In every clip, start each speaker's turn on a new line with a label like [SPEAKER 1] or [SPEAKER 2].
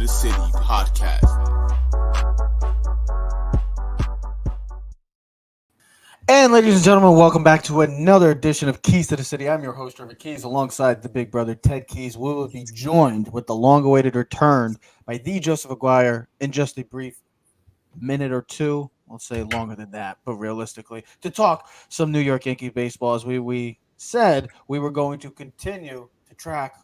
[SPEAKER 1] the City podcast.
[SPEAKER 2] And ladies and gentlemen, welcome back to another edition of Keys to the City. I'm your host, Trevor Keys, alongside the big brother, Ted Keys. We will be joined with the long-awaited return by the Joseph Aguirre in just a brief minute or two. I'll say longer than that, but realistically, to talk some New York Yankee baseball. As we said, we were going to continue to track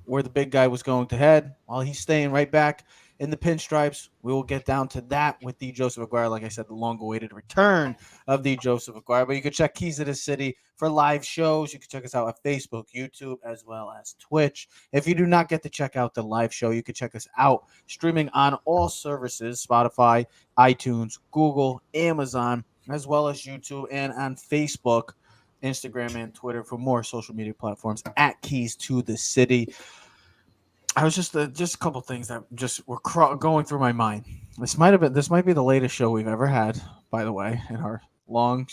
[SPEAKER 2] where the big guy was going to head while he's staying right back in the pinstripes. We will get down to that with the Joseph Aguirre. Like I said, the long-awaited return of the Joseph Aguirre. But you can check Keys to the City for live shows. You can check us out at Facebook, YouTube, as well as Twitch. If you do not get to check out the live show, you can check us out streaming on all services, Spotify, iTunes, Google, Amazon, as well as YouTube, and on Facebook, Instagram, and Twitter for more social media platforms at Keys to the City. I was just a couple things that just were going through my mind. This might be the latest show we've ever had, by the way, in our long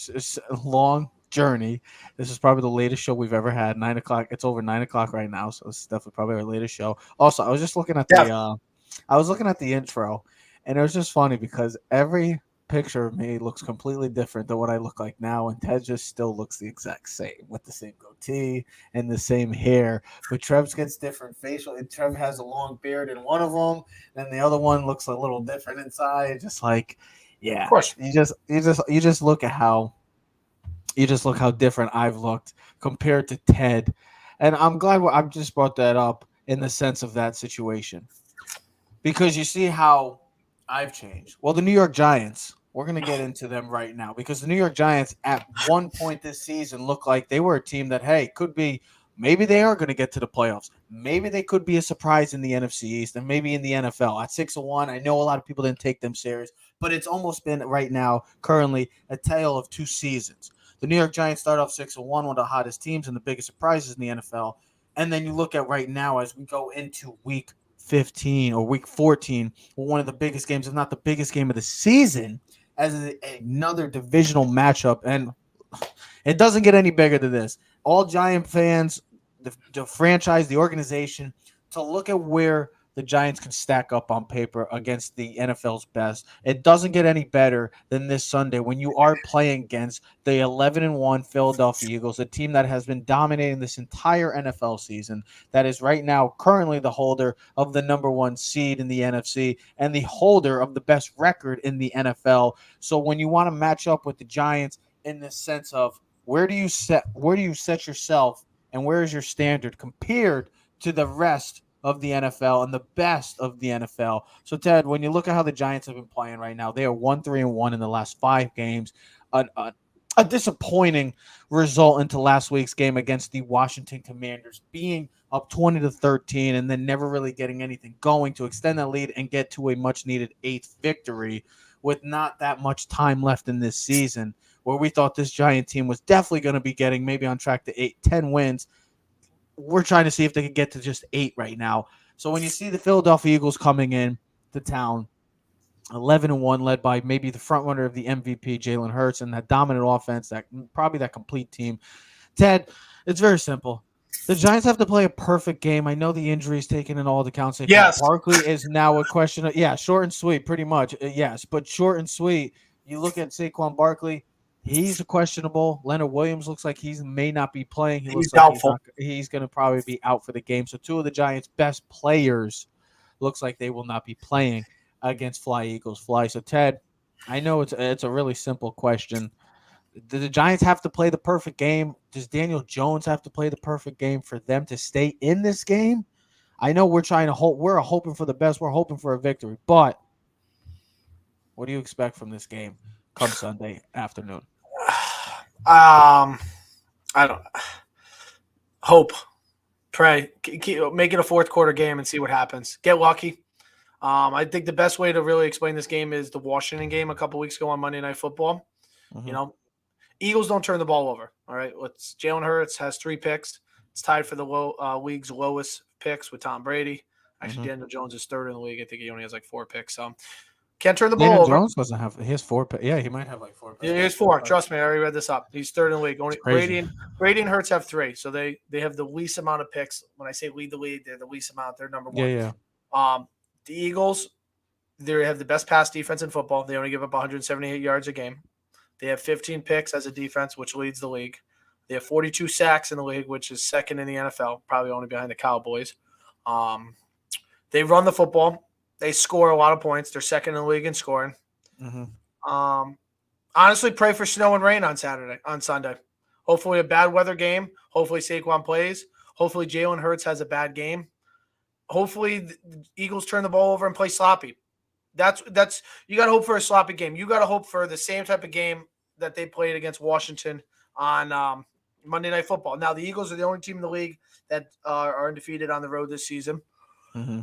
[SPEAKER 2] journey. This is probably the latest show we've ever had. 9:00. It's over 9:00 right now, so this is definitely probably our latest show. Also, I was just looking at the intro, and it was just funny because every picture of me looks completely different than what I look like now, and Ted just still looks the exact same with the same goatee and the same hair. But Trev's gets different facial. And Trev has a long beard in one of them, and the other one looks a little different inside. Just like, yeah,
[SPEAKER 3] Of course.
[SPEAKER 2] you just look at how different I've looked compared to Ted, and I'm glad I just brought that up in the sense of that situation because you see how I've changed. Well, the New York Giants, we're going to get into them right now because the New York Giants at one point this season looked like they were a team that, hey, could be, maybe they are going to get to the playoffs. Maybe they could be a surprise in the NFC East and maybe in the NFL. At 6-1, I know a lot of people didn't take them serious, but it's almost been right now, currently, a tale of two seasons. The New York Giants start off 6-1, one of the hottest teams and the biggest surprises in the NFL. And then you look at right now as we go into week 15 or week 14, one of the biggest games, if not the biggest game of the season, as another divisional matchup. And it doesn't get any bigger than this. All Giant fans, the franchise, the organization, to look at where the Giants can stack up on paper against the NFL's best. It doesn't get any better than this Sunday when you are playing against the 11-1 Philadelphia Eagles, a team that has been dominating this entire NFL season, that is right now currently the holder of the number one seed in the NFC and the holder of the best record in the NFL. So when you want to match up with the Giants in the sense of where do you set yourself and where is your standard compared to the rest of the NFL and the best of the NFL. So, Ted, when you look at how the Giants have been playing right now, they are 1-3-1 in the last 5 games. A disappointing result into last week's game against the Washington Commanders, being up 20-13 and then never really getting anything going to extend that lead and get to a much-needed 8th victory with not that much time left in this season, where we thought this Giant team was definitely going to be getting maybe on track to 8-10 wins. We're trying to see if they can get to just 8 right now. So when you see the Philadelphia Eagles coming in to town, 11-1, led by maybe the front runner of the MVP, Jalen Hurts, and that dominant offense, that complete team, Ted, it's very simple. The Giants have to play a perfect game. I know the injury is taken in all the counts.
[SPEAKER 3] Yes.
[SPEAKER 2] Barkley is now a question of, short and sweet, pretty much. Yes, but short and sweet. You look at Saquon Barkley. He's questionable. Leonard Williams looks like he may not be playing.
[SPEAKER 3] He's doubtful.
[SPEAKER 2] He's going to probably be out for the game. So 2 of the Giants' best players looks like they will not be playing against Fly Eagles Fly. So, Ted, I know it's a really simple question. Do the Giants have to play the perfect game? Does Daniel Jones have to play the perfect game for them to stay in this game? I know we're trying to hope. We're hoping for the best. We're hoping for a victory. But what do you expect from this game come Sunday afternoon?
[SPEAKER 3] I don't hope, pray, make it a fourth quarter game and see what happens. Get lucky. I think the best way to really explain this game is the Washington game a couple weeks ago on Monday Night Football.
[SPEAKER 2] Mm-hmm.
[SPEAKER 3] You know, Eagles don't turn the ball over. All right, Jalen Hurts has 3 picks. It's tied for the league's lowest picks with Tom Brady. Actually, Daniel Jones is 3rd in the league. I think he only has like 4 picks. So can't turn the ball
[SPEAKER 2] Daniel
[SPEAKER 3] over.
[SPEAKER 2] Jones doesn't have. He has 4 picks. Yeah, he might have like 4 picks.
[SPEAKER 3] Yeah, he has 4. Trust me, I already read this up. He's 3rd in the league. Only Brady and Hurts have 3. So they have the least amount of picks. When I say lead the league, they're the least amount. They're number 1.
[SPEAKER 2] Yeah.
[SPEAKER 3] The Eagles, they have the best pass defense in football. They only give up 178 yards a game. They have 15 picks as a defense, which leads the league. They have 42 sacks in the league, which is second in the NFL, probably only behind the Cowboys. They run the football. They score a lot of points. They're second in the league in scoring.
[SPEAKER 2] Mm-hmm.
[SPEAKER 3] Honestly, pray for snow and rain on Sunday. Hopefully a bad weather game. Hopefully Saquon plays. Hopefully Jalen Hurts has a bad game. Hopefully the Eagles turn the ball over and play sloppy. That's you got to hope for a sloppy game. You got to hope for the same type of game that they played against Washington on Monday Night Football. Now the Eagles are the only team in the league that are undefeated on the road this season.
[SPEAKER 2] Mm-hmm.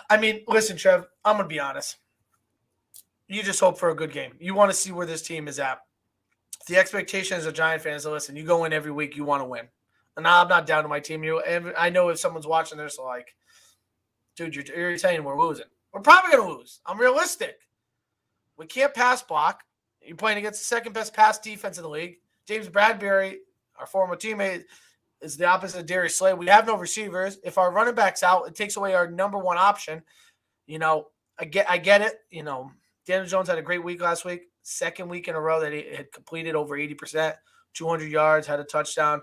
[SPEAKER 3] I mean, listen, Trev, I'm going to be honest. You just hope for a good game. You want to see where this team is at. The expectation as a Giant fan is, listen, you go in every week, you want to win. And I'm not down to my team. I know if someone's watching this, like, dude, you're saying we're losing. We're probably going to lose. I'm realistic. We can't pass block. You're playing against the second best pass defense in the league. James Bradbury, our former teammate, is the opposite of Darius Slay. We have no receivers. If our running back's out, it takes away our number one option. I get it. Daniel Jones had a great week last week. Second week in a row that he had completed over 80%, 200 yards, had a touchdown,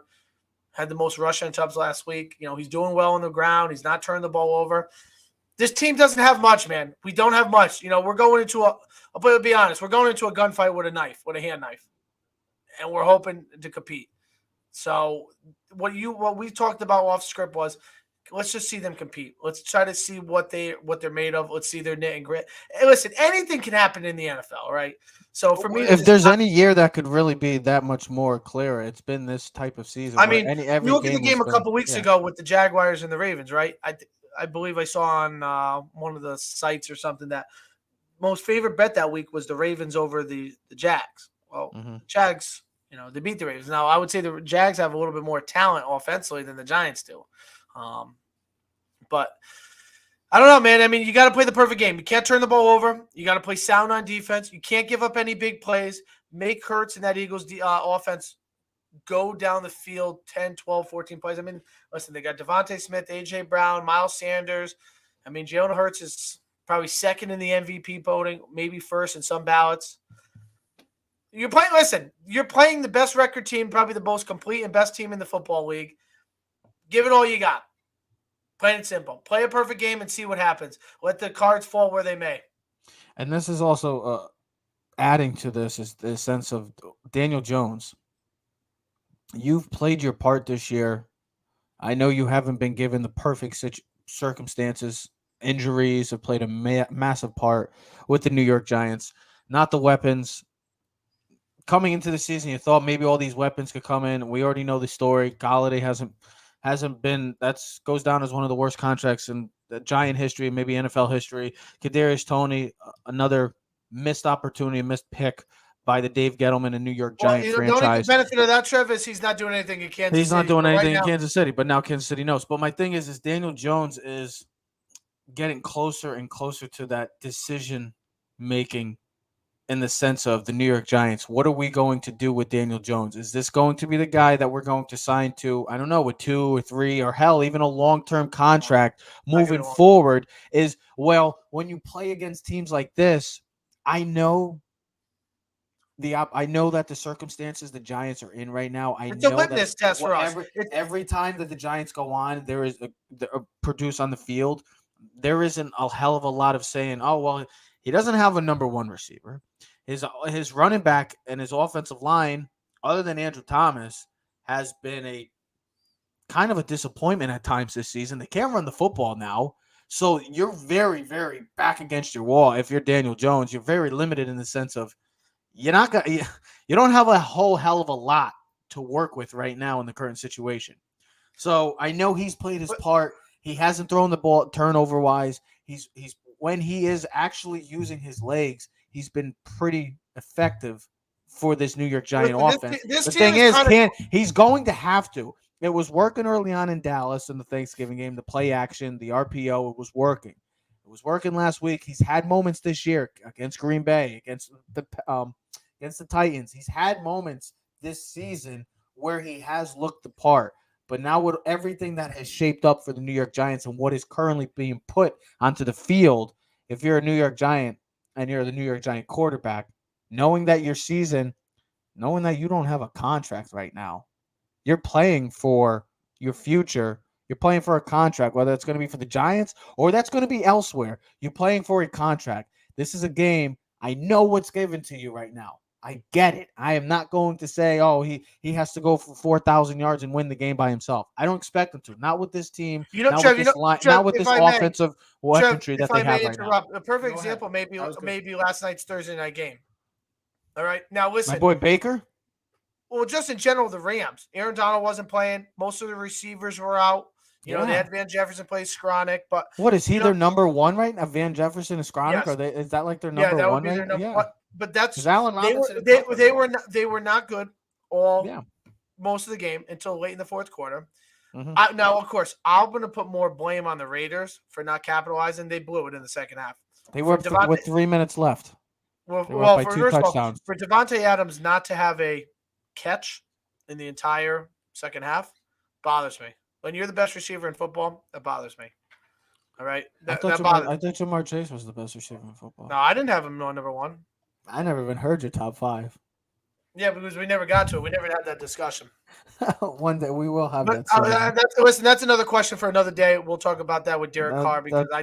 [SPEAKER 3] had the most rushing attempts last week. He's doing well on the ground. He's not turning the ball over. This team doesn't have much, man. We don't have much. We're going into I'll be honest, we're going into a gunfight with a hand knife, and we're hoping to compete. So what we talked about off script was, let's just see them compete. Let's try to see what they're made of. Let's see their knit and grit. And listen, anything can happen in the NFL, right? So for me,
[SPEAKER 2] if there's any year that could really be that much more clear, it's been this type of season.
[SPEAKER 3] I mean, you look at the game a couple weeks ago with the Jaguars and the Ravens, right? I believe I saw on one of the sites or something that most favorite bet that week was the Ravens over the Jags. Well, Jags, they beat the Ravens. Now, I would say the Jags have a little bit more talent offensively than the Giants do. But I don't know, man. I mean, you got to play the perfect game. You can't turn the ball over. You got to play sound on defense. You can't give up any big plays. Make Hurts and that Eagles offense go down the field 10, 12, 14 plays. I mean, listen, they got Devontae Smith, A.J. Brown, Miles Sanders. I mean, Jalen Hurts is probably second in the MVP voting, maybe first in some ballots. You're playing the best record team, probably the most complete and best team in the football league. Give it all you got. Plain and simple. Play a perfect game and see what happens. Let the cards fall where they may.
[SPEAKER 2] And this is also adding to this is the sense of Daniel Jones. You've played your part this year. I know you haven't been given the perfect circumstances. Injuries have played a massive part with the New York Giants. Not the weapons. Coming into the season, you thought maybe all these weapons could come in. We already know the story. Galladay hasn't been. Goes down as one of the worst contracts in the Giant history, maybe NFL history. Kadarius Toney, another missed opportunity, missed pick by the Dave Gettleman and New York Giant franchise.
[SPEAKER 3] The benefit of that, Trev, is he's not doing anything in Kansas City.
[SPEAKER 2] He's not doing anything in Kansas City, but now Kansas City knows. But my thing is Daniel Jones is getting closer and closer to that decision making in the sense of the New York Giants. What are we going to do with Daniel Jones? Is this going to be the guy that we're going to sign to, I don't know, with 2 or 3 or hell, even a long-term contract moving forward? When you play against teams like this, I know that the circumstances the Giants are in right now,
[SPEAKER 3] it's a litmus test for us.
[SPEAKER 2] Every time that the Giants go on, there is produce on the field, there isn't a hell of a lot of saying, oh, well, he doesn't have a number one receiver. His running back and his offensive line, other than Andrew Thomas, has been a kind of a disappointment at times this season. They can't run the football now. So you're very, very back against your wall. If you're Daniel Jones, you're very limited in the sense of you don't have a whole hell of a lot to work with right now in the current situation. So I know he's played his part. He hasn't thrown the ball turnover wise. He's when he is actually using his legs, he's been pretty effective for this New York Giant offense. The thing is, he's going to have to. It was working early on in Dallas in the Thanksgiving game, the play action, the RPO, it was working. It was working last week. He's had moments this year against Green Bay, against the Titans. He's had moments this season where he has looked the part. But now with everything that has shaped up for the New York Giants and what is currently being put onto the field, if you're a New York Giant and you're the New York Giant quarterback, knowing that knowing that you don't have a contract right now, you're playing for your future. You're playing for a contract, whether it's going to be for the Giants or that's going to be elsewhere. You're playing for a contract. This is a game. I know what's given to you right now. I get it. I am not going to say, oh, he has to go for 4,000 yards and win the game by himself. I don't expect him to. Not with this team. Not
[SPEAKER 3] Trev,
[SPEAKER 2] with this line.
[SPEAKER 3] Trev,
[SPEAKER 2] Not with
[SPEAKER 3] if
[SPEAKER 2] this
[SPEAKER 3] I may,
[SPEAKER 2] offensive
[SPEAKER 3] Trev,
[SPEAKER 2] weaponry that
[SPEAKER 3] if
[SPEAKER 2] they
[SPEAKER 3] I
[SPEAKER 2] have
[SPEAKER 3] may
[SPEAKER 2] right now.
[SPEAKER 3] interrupt, a perfect
[SPEAKER 2] Go ahead.
[SPEAKER 3] example maybe last night's Thursday night game. All right, now listen,
[SPEAKER 2] My boy Baker.
[SPEAKER 3] well, just in general, the Rams. Aaron Donald wasn't playing. Most of the receivers were out. You know, they had Van Jefferson play Skronik, but
[SPEAKER 2] what is he their number one right now? Van Jefferson and Skronik?
[SPEAKER 3] Yes.
[SPEAKER 2] Is that like their number
[SPEAKER 3] that would
[SPEAKER 2] one
[SPEAKER 3] be their
[SPEAKER 2] right
[SPEAKER 3] number
[SPEAKER 2] now?
[SPEAKER 3] one. But that's
[SPEAKER 2] Allen Robinson.
[SPEAKER 3] they were not good most of the game until late in the fourth quarter.
[SPEAKER 2] Mm-hmm.
[SPEAKER 3] Now, of course, I'm going to put more blame on the Raiders for not capitalizing. They blew it in the second half.
[SPEAKER 2] They were with 3 minutes left.
[SPEAKER 3] Well,
[SPEAKER 2] by
[SPEAKER 3] for
[SPEAKER 2] 2 touchdowns.
[SPEAKER 3] For Devontae Adams not to have a catch in the entire second half bothers me. When you're the best receiver in football, that bothers me. All right,
[SPEAKER 2] I thought Jamar Chase was the best receiver in football.
[SPEAKER 3] No, I didn't have him on number one.
[SPEAKER 2] I never even heard your top 5.
[SPEAKER 3] Yeah, because we never got to it. We never had that discussion.
[SPEAKER 2] One day we will have that.
[SPEAKER 3] Listen, that's another question for another day. We'll talk about that with Derek Carr because I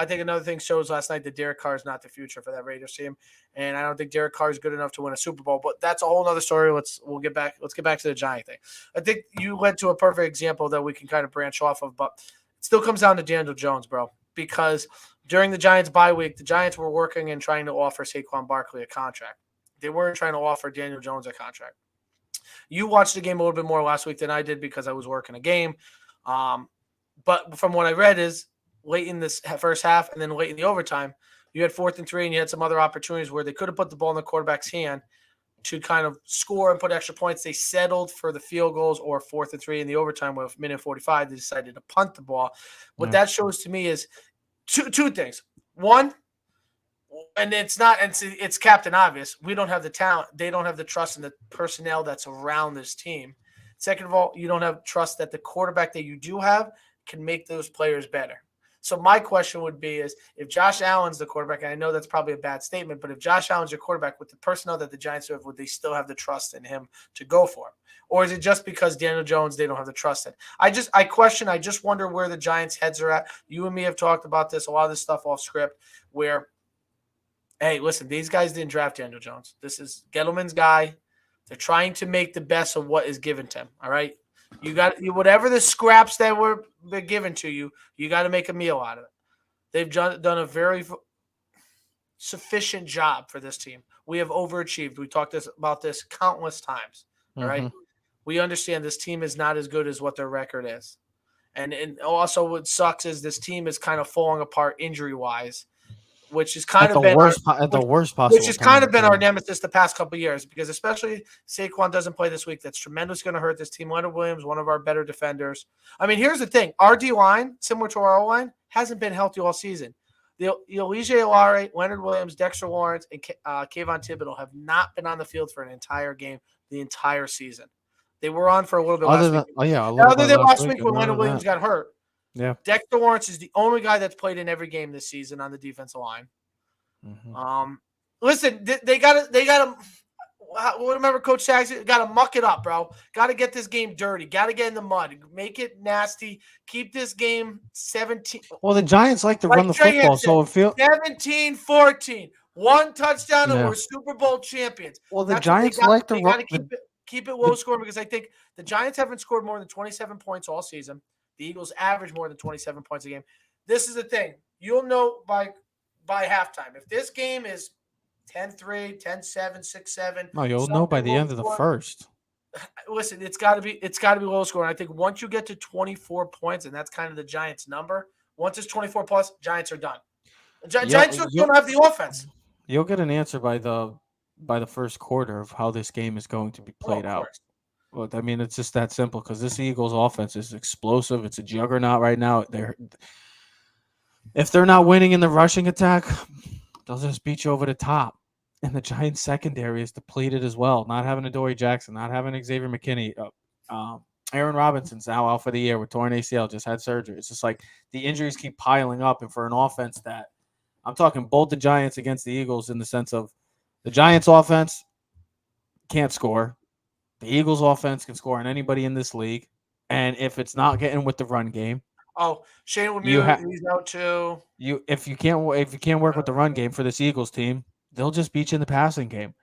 [SPEAKER 3] think another thing shows last night that Derek Carr is not the future for that Raiders team, and I don't think Derek Carr is good enough to win a Super Bowl. But that's a whole other story. Let's get back to the Giant thing. I think you led to a perfect example that we can kind of branch off of, but it still comes down to Daniel Jones, bro, because during the Giants bye week, the Giants were working and trying to offer Saquon Barkley a contract. They weren't trying to offer Daniel Jones a contract. You watched the game a little bit more last week than I did because I was working a game. But from what I read is late in this first half and then late in the overtime, you had 4th and 3 and you had some other opportunities where they could have put the ball in the quarterback's hand to kind of score and put extra points. They settled for the field goals or 4th and 3 in the overtime with minute 45. They decided to punt the ball. What that shows to me is two things. One, and it's Captain Obvious. We don't have the talent. They don't have the trust in the personnel that's around this team. Second of all, you don't have trust that the quarterback that you do have can make those players better. So my question would be is if Josh Allen's the quarterback, and I know that's probably a bad statement, but if Josh Allen's your quarterback with the personnel that the Giants have, would they still have the trust in him to go for him? Or is it just because Daniel Jones, they don't have the trust in? I just wonder where the Giants' heads are at. You and me have talked about this, a lot of this stuff off script, where hey, listen, these guys didn't draft Daniel Jones. This is Gettleman's guy. They're trying to make the best of what is given to him, all right? You got whatever the scraps that were given to you, you got to make a meal out of it. They've done a very sufficient job for this team. We have overachieved. We talked about this countless times, all right? We understand this team is not as good as what their record is. And also what sucks is this team is kind of falling apart injury-wise, which is kind of been the worst possible. Which has kind of been our nemesis the past couple of years, because especially Saquon doesn't play this week. That's tremendously going to hurt this team. Leonard Williams, one of our better defenders. I mean, here's the thing: our D line, similar to our O line, hasn't been healthy all season. The Elijah Olare, Leonard Williams, Dexter Lawrence, and Kayvon Thibodeau have not been on the field for an entire game the entire season. They were on for a little bit last week. Other than last week when Leonard Williams got hurt.
[SPEAKER 2] Yeah,
[SPEAKER 3] Dexter Lawrence is the only guy that's played in every game this season on the defensive line. Listen, they got to. Remember, Coach Saxon got to muck it up, bro. Got to get this game dirty. Got to get in the mud. Make it nasty. Keep this game 17.
[SPEAKER 2] Well, the Giants like to run the football, so it feels
[SPEAKER 3] 17-14. One touchdown, and we're Super Bowl champions.
[SPEAKER 2] Well, the Giants like to run.
[SPEAKER 3] Keep it low scoring because I think the Giants haven't scored more than 27 points all season. The Eagles average more than 27 points a game. This is the thing. You'll know by halftime. If this game is 10-3, 10-7, 6-7.
[SPEAKER 2] No, you'll know by the end of the first.
[SPEAKER 3] Listen, it's got to be low scoring. I think once you get to 24 points, and that's kind of the Giants' number, once it's 24 plus, Giants are done. Giants don't have the offense.
[SPEAKER 2] You'll get an answer by the first quarter of how this game is going to be played out. Well, I mean, it's just that simple because this Eagles offense is explosive. It's a juggernaut right now. If they're not winning in the rushing attack, they'll just beat you over the top. And the Giants secondary is depleted as well. Not having Adoree Jackson, not having Xavier McKinney. Aaron Robinson's now out for the year with torn ACL, just had surgery. It's just like the injuries keep piling up, and for an offense that I'm talking both the Giants against the Eagles in the sense of the Giants offense can't score. The Eagles offense can score on anybody in this league. And if it's not getting with the run game,
[SPEAKER 3] Oh, Shane
[SPEAKER 2] you
[SPEAKER 3] Lemieux,
[SPEAKER 2] have
[SPEAKER 3] he's out too.
[SPEAKER 2] if you can't work with the run game for this Eagles team, they'll just beat you in the passing game.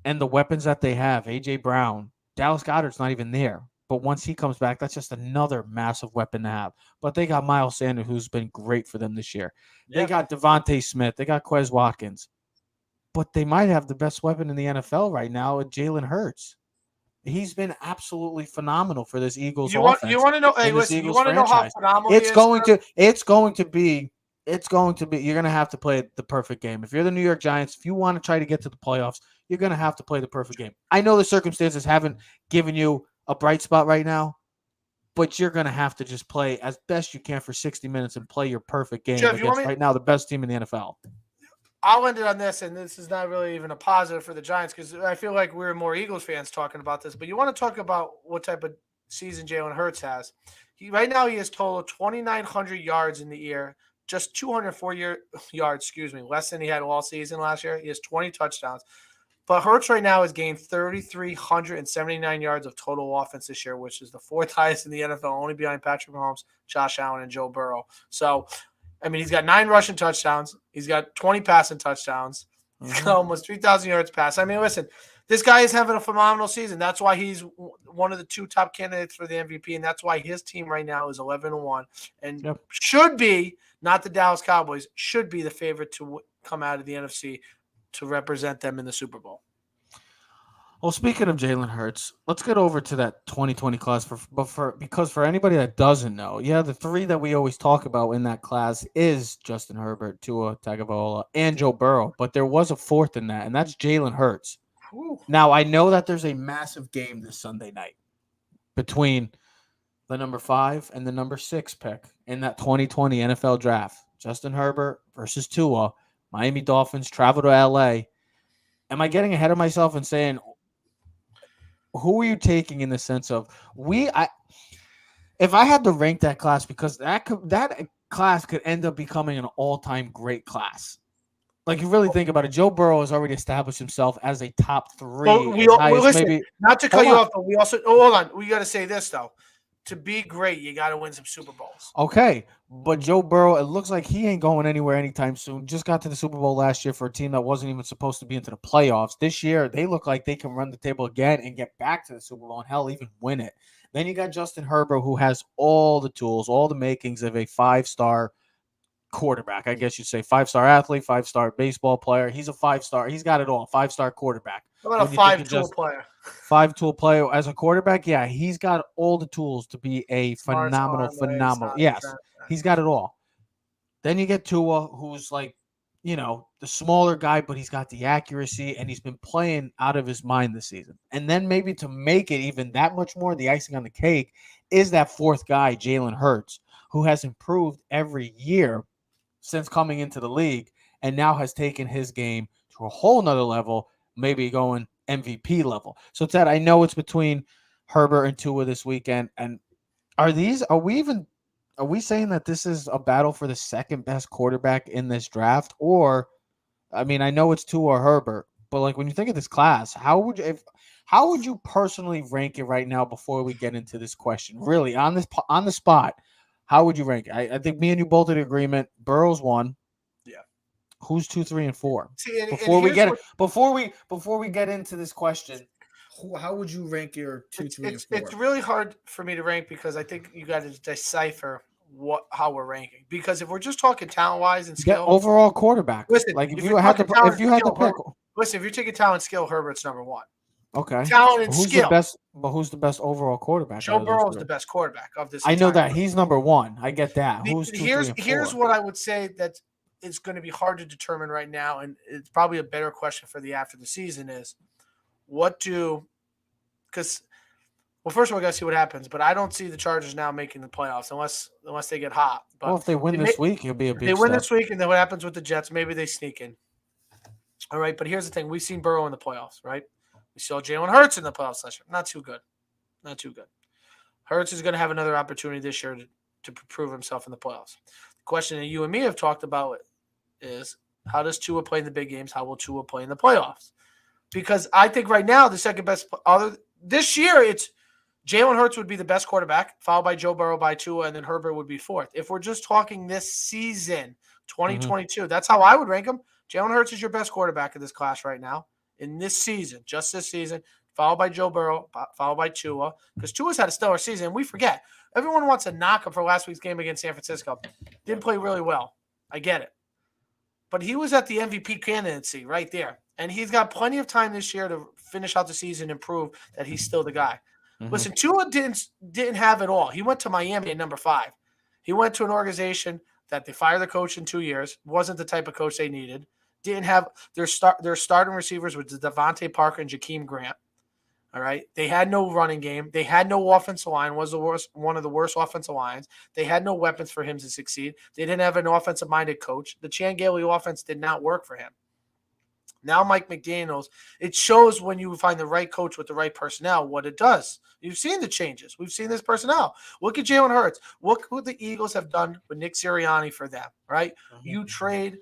[SPEAKER 2] And the weapons that they have, AJ Brown, Dallas Goedert's not even there. But once he comes back, that's just another massive weapon to have. But they got Miles Sanders, who's been great for them this year. They
[SPEAKER 3] Yeah.
[SPEAKER 2] got Devontae Smith. They got Quez Watkins. But they might have the best weapon in the NFL right now with Jalen Hurts. He's been absolutely phenomenal for this Eagles
[SPEAKER 3] You
[SPEAKER 2] offense
[SPEAKER 3] want to know? Hey,
[SPEAKER 2] in this
[SPEAKER 3] listen, you
[SPEAKER 2] Eagles
[SPEAKER 3] want to know how
[SPEAKER 2] franchise.
[SPEAKER 3] phenomenal he
[SPEAKER 2] It's
[SPEAKER 3] is?
[SPEAKER 2] going to it's going to be you're going to have to play the perfect game. If you're the New York Giants, if you want to try to get to the playoffs, you're going to have to play the perfect game. I know the circumstances haven't given you a bright spot right now, but you're going to have to just play as best you can for 60 minutes and play your perfect game
[SPEAKER 3] Jeff, you want
[SPEAKER 2] against
[SPEAKER 3] me?
[SPEAKER 2] right now the best team in the NFL.
[SPEAKER 3] I'll end it on this, and this is not really even a positive for the Giants because I feel like we're more Eagles fans talking about this. But you want to talk about what type of season Jalen Hurts has? Right now he has total 2,900 yards in the year, just 204 yards, less than he had all season last year. He has 20 touchdowns. But Hurts right now has gained 3,379 yards of total offense this year, which is the fourth highest in the NFL, only behind Patrick Mahomes, Josh Allen, and Joe Burrow. So, I mean, he's got 9 rushing touchdowns. He's got 20 passing touchdowns. He's got almost 3,000 yards pass. I mean, listen, this guy is having a phenomenal season. That's why he's one of the 2 top candidates for the MVP, and that's why his team right now is 11-1 and should be, not the Dallas Cowboys, should be the favorite to come out of the NFC to represent them in the Super Bowl.
[SPEAKER 2] Well, speaking of Jalen Hurts, let's get over to that 2020 class because for anybody that doesn't know, the 3 that we always talk about in that class is Justin Herbert, Tua Tagovailoa, and Joe Burrow, but there was a 4th in that, and that's Jalen Hurts.
[SPEAKER 3] Whew.
[SPEAKER 2] Now, I know that there's a massive game this Sunday night between the number 5 and the number 6 pick in that 2020 NFL draft. Justin Herbert versus Tua. Miami Dolphins travel to LA. Am I getting ahead of myself and saying who are you taking in the sense of if I had to rank that class, because that class could end up becoming an all-time great class. Like, you really think about it, Joe Burrow has already established himself as a top 3.
[SPEAKER 3] Listen, not to cut you off, but we also hold on. We got to say this though. To be great, you got to win some Super Bowls.
[SPEAKER 2] Okay, but Joe Burrow, it looks like he ain't going anywhere anytime soon. Just got to the Super Bowl last year for a team that wasn't even supposed to be into the playoffs. This year, they look like they can run the table again and get back to the Super Bowl and hell, even win it. Then you got Justin Herbert, who has all the tools, all the makings of a 5-star quarterback. I guess you'd say 5-star athlete, 5-star baseball player. He's a 5-star. He's got it all. 5-star quarterback.
[SPEAKER 3] How about a 5-tool player?
[SPEAKER 2] 5-tool player as a quarterback, yeah, he's got all the tools to be a phenomenal. Yes, he's got it all. Then you get Tua, who's like, the smaller guy, but he's got the accuracy, and he's been playing out of his mind this season. And then maybe to make it even that much more, the icing on the cake is that 4th guy, Jalen Hurts, who has improved every year since coming into the league and now has taken his game to a whole nother level, maybe going MVP level. So, Ted, I know it's between Herbert and Tua this weekend. And are we saying that this is a battle for the second best quarterback in this draft? Or, I mean, I know it's Tua or Herbert, but like when you think of this class, how would you personally rank it right now before we get into this question? Really, on the spot, how would you rank it? I think me and you both in agreement. Burrow's 1.
[SPEAKER 3] Yeah.
[SPEAKER 2] Who's 2, 3, and 4?
[SPEAKER 3] See,
[SPEAKER 2] before we get into this question, how would you rank your 2, 3, and 4?
[SPEAKER 3] It's really hard for me to rank because I think you got to decipher how we're ranking. Because if we're just talking talent wise and skill,
[SPEAKER 2] overall quarterback.
[SPEAKER 3] Listen,
[SPEAKER 2] like if you had to pick,
[SPEAKER 3] listen, if you're taking talent skill, Herbert's number 1.
[SPEAKER 2] Okay.
[SPEAKER 3] Talent and skill.
[SPEAKER 2] Who's the best overall quarterback?
[SPEAKER 3] Joe Burrow is the best quarterback of this.
[SPEAKER 2] I know that he's number 1. I get that. Who's 2, 3, and 4?
[SPEAKER 3] Here's what I would say that is going to be hard to determine right now, and it's probably a better question for the after the season is because first of all, we got to see what happens, but I don't see the Chargers now making the playoffs unless they get hot. But
[SPEAKER 2] if they win this week, it'll be a big
[SPEAKER 3] step. They win this week, and then what happens with the Jets? Maybe they sneak in. All right, but here's the thing. We've seen Burrow in the playoffs, right? We saw Jalen Hurts in the playoffs last year. Not too good. Hurts is going to have another opportunity this year to prove himself in the playoffs. The question that you and me have talked about is, how does Tua play in the big games? How will Tua play in the playoffs? Because I think right now the second best this year, it's Jalen Hurts would be the best quarterback, followed by Joe Burrow, by Tua, and then Herbert would be fourth. If we're just talking this season, 2022, that's how I would rank him. Jalen Hurts is your best quarterback in this class right now, in this season, just this season, followed by Joe Burrow, followed by Tua, because Tua's had a stellar season, and we forget. Everyone wants to knock him for last week's game against San Francisco. Didn't play really well. I get it. But he was at the MVP candidacy right there. And he's got plenty of time this year to finish out the season and prove that he's still the guy. Listen, Tua didn't have it all. He went to Miami at number 5. He went to an organization that they fired the coach in 2 years. Wasn't the type of coach they needed. Didn't have their starting receivers with Devontae Parker and Jakeem Grant. All right. They had no running game. They had no offensive line. Was one of the worst offensive lines. They had no weapons for him to succeed. They didn't have an offensive-minded coach. The Chan Gailey offense did not work for him. Now Mike McDaniels, it shows when you find the right coach with the right personnel what it does. You've seen the changes. We've seen this personnel. Look at Jalen Hurts. Look what the Eagles have done with Nick Sirianni for them, right? You draft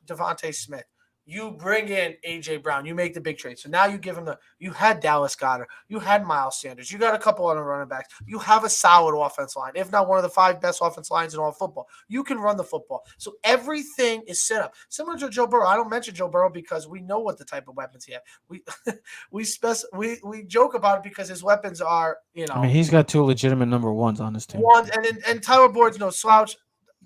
[SPEAKER 3] Devontae Smith. You bring in A.J. Brown. You make the big trade. So now you give him you had Dallas Goedert. You had Miles Sanders. You got a couple other running backs. You have a solid offensive line, if not one of the 5 best offensive lines in all of football. You can run the football. So everything is set up. Similar to Joe Burrow. I don't mention Joe Burrow because we know what the type of weapons he has. We joke about it because his weapons are,
[SPEAKER 2] I mean, he's got 2 legitimate number 1s on his team.
[SPEAKER 3] And Tyler Boyd's no slouch.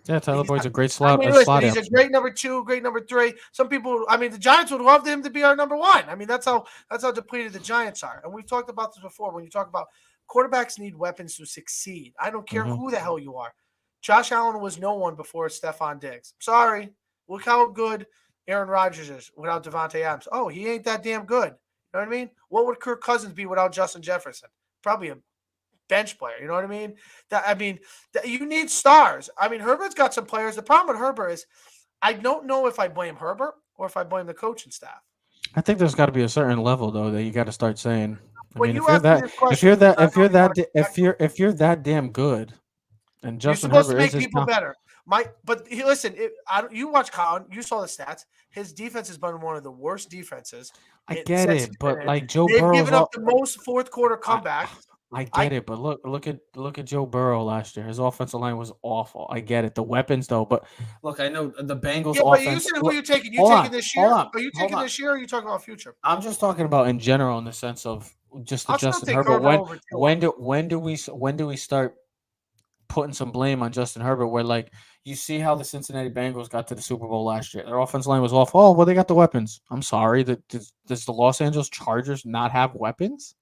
[SPEAKER 2] Yeah, Tyler Boyd's a great slot.
[SPEAKER 3] He's a great number 2, great number 3. Some people, the Giants would love him to be our number 1. That's how depleted the Giants are. And we've talked about this before. When you talk about quarterbacks need weapons to succeed. I don't care who the hell you are. Josh Allen was no one before Stephon Diggs. Sorry. Look how good Aaron Rodgers is without Devontae Adams. Oh, he ain't that damn good. You know what I mean? What would Kirk Cousins be without Justin Jefferson? Probably a bench player. You know what I mean? You need stars. Herbert's got some players. The problem with Herbert is I don't know if I blame Herbert or if I blame the coaching staff.
[SPEAKER 2] I think there's got to be a certain level though that you got to start saying.
[SPEAKER 3] If
[SPEAKER 2] you're that damn good, and Justin
[SPEAKER 3] Herbert
[SPEAKER 2] to
[SPEAKER 3] make people better. You watch Colin. You saw the stats. His defense has been one of the worst defenses.
[SPEAKER 2] I get it, but like Joe
[SPEAKER 3] Burrow,
[SPEAKER 2] Burrow's
[SPEAKER 3] given up the most fourth quarter comebacks.
[SPEAKER 2] I get it, but look at Joe Burrow last year. His offensive line was awful. I get it. The weapons though, but look, I know the Bengals offense.
[SPEAKER 3] But you said who you're taking. You taking this year? Are you taking this year or are you talking about future?
[SPEAKER 2] I'm just talking about in general in the sense of just the Justin Herbert. When do we start putting some blame on Justin Herbert where like you see how the Cincinnati Bengals got to the Super Bowl last year. Their offensive line was awful. Oh, well, they got the weapons. I'm sorry. Does the Los Angeles Chargers not have weapons?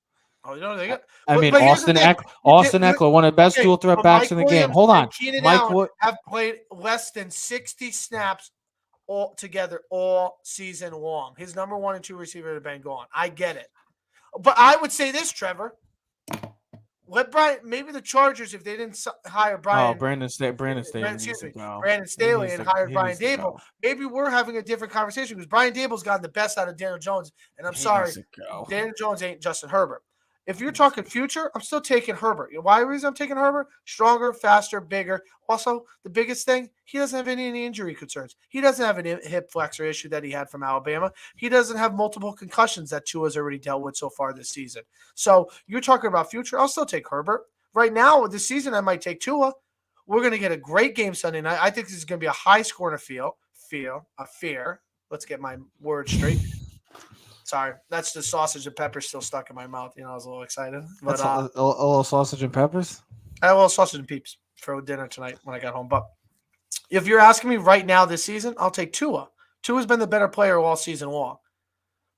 [SPEAKER 3] Oh, they got.
[SPEAKER 2] Austin Eckler, one of the best dual threat backs in the game. Hold on,
[SPEAKER 3] Mike Wood have played less than 60 snaps all together all season long. His number 1 and 2 receiver have been gone. I get it, but I would say this, Trevor. Let Brian. Maybe the Chargers, if they didn't hire Brian.
[SPEAKER 2] Oh, Brandon Staley.
[SPEAKER 3] Brandon Staley and hired Brian Dable. Maybe we're having a different conversation because Brian Dable's gotten the best out of Daniel Jones, and I'm sorry, Daniel Jones ain't Justin Herbert. If you're talking future, I'm still taking Herbert. Why reason I'm taking Herbert? Stronger, faster, bigger. Also, the biggest thing, he doesn't have any injury concerns. He doesn't have an hip flexor issue that he had from Alabama. He doesn't have multiple concussions that Tua's already dealt with so far this season. So you're talking about future, I'll still take Herbert. Right now, this season, I might take Tua. We're going to get a great game Sunday night. I think this is going to be a high score and a fear. Let's get my words straight. Sorry, that's the sausage and peppers still stuck in my mouth. I was a little excited. But
[SPEAKER 2] a little sausage and peppers?
[SPEAKER 3] I had a little sausage and peeps for dinner tonight when I got home. But if you're asking me right now this season, I'll take Tua. Tua's been the better player all season long.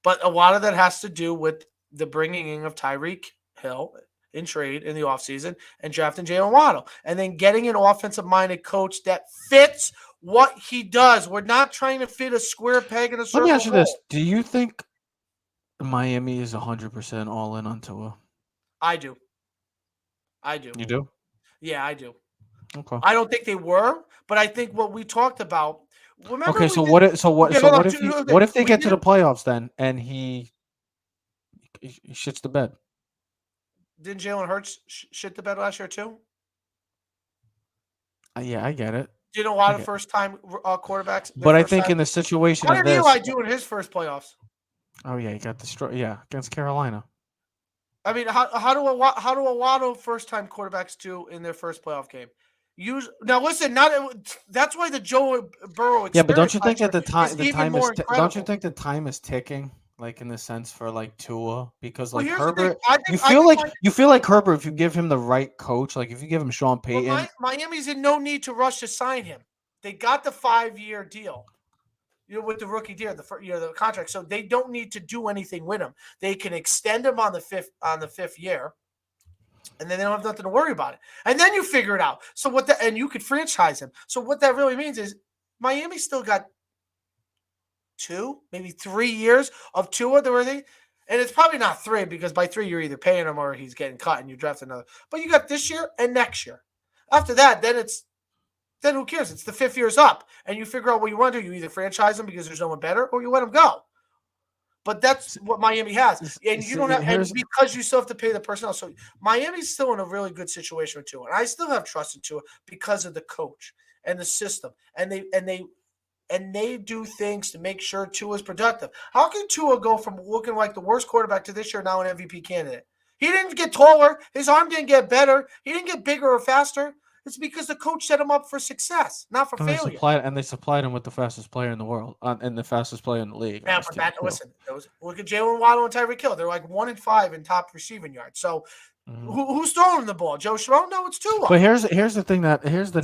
[SPEAKER 3] But a lot of that has to do with the bringing in of Tyreek Hill in trade in the offseason and drafting Jalen Waddle. And then getting an offensive-minded coach that fits what he does. We're not trying to fit a square peg in a circle.
[SPEAKER 2] Let me ask you this. Do you think Miami is 100% all in on Tua?
[SPEAKER 3] I do.
[SPEAKER 2] You do?
[SPEAKER 3] Yeah, I do.
[SPEAKER 2] Okay.
[SPEAKER 3] I don't think they were, but I think what we talked about.
[SPEAKER 2] Okay, what if they get to the playoffs then and he shits the bed?
[SPEAKER 3] didn't Jalen Hurts shit the bed last year too?
[SPEAKER 2] Yeah, I get it.
[SPEAKER 3] Didn't a lot
[SPEAKER 2] I
[SPEAKER 3] of
[SPEAKER 2] get it.
[SPEAKER 3] first-time quarterbacks their
[SPEAKER 2] But I
[SPEAKER 3] first
[SPEAKER 2] think
[SPEAKER 3] time?
[SPEAKER 2] in the situation
[SPEAKER 3] How
[SPEAKER 2] of
[SPEAKER 3] did
[SPEAKER 2] this,
[SPEAKER 3] Eli do in his first playoffs?
[SPEAKER 2] oh yeah, he got destroyed. Yeah, against Carolina.
[SPEAKER 3] I mean, how do a lot of first-time quarterbacks do in their first playoff game? Now listen, that's why the Joe Burrow
[SPEAKER 2] Yeah, but don't
[SPEAKER 3] experience
[SPEAKER 2] you think
[SPEAKER 3] last
[SPEAKER 2] that
[SPEAKER 3] year is
[SPEAKER 2] the
[SPEAKER 3] even
[SPEAKER 2] time is
[SPEAKER 3] more
[SPEAKER 2] don't you
[SPEAKER 3] incredible.
[SPEAKER 2] think the time is ticking, like in the sense for like Tua, because
[SPEAKER 3] Well,
[SPEAKER 2] like
[SPEAKER 3] here's the thing.
[SPEAKER 2] Herbert,
[SPEAKER 3] I think
[SPEAKER 2] you feel like Herbert if you give him the right coach, like if you give him Sean Payton.
[SPEAKER 3] Miami's in no need to rush to sign him. They got the 5-year deal, with the rookie deal, the contract, so they don't need to do anything with him. They can extend him on the fifth year, and then they don't have nothing to worry about it. And then you figure it out. So and you could franchise him. So what that really means is Miami still got 2, maybe 3 years of Tua. And it's probably not 3 because by 3 you're either paying him or he's getting cut and you draft another. But you got this year and next year. After that, then who cares? It's the 5th year's up, and you figure out what you want to do. You either franchise him because there's no one better, or you let him go. But that's what Miami has, and you don't have, and
[SPEAKER 2] Here's
[SPEAKER 3] because you still have to pay the personnel. So Miami's still in a really good situation with Tua, and I still have trust in Tua because of the coach and the system, and they do things to make sure Tua is productive. How can Tua go from looking like the worst quarterback to this year now an MVP candidate? He didn't get taller. His arm didn't get better. He didn't get bigger or faster. It's because the coach set him up for success, not for failure.
[SPEAKER 2] they supplied him with the fastest player in the world, and the fastest player in the league on
[SPEAKER 3] Yeah,
[SPEAKER 2] his
[SPEAKER 3] but
[SPEAKER 2] team too.
[SPEAKER 3] listen, look at Jalen Waddle and Tyreek Hill. They're like 1 and 5 in top receiving yards. So
[SPEAKER 2] Mhm.
[SPEAKER 3] who's throwing the ball? Joe Schmo? No, it's Tua.
[SPEAKER 2] But here's the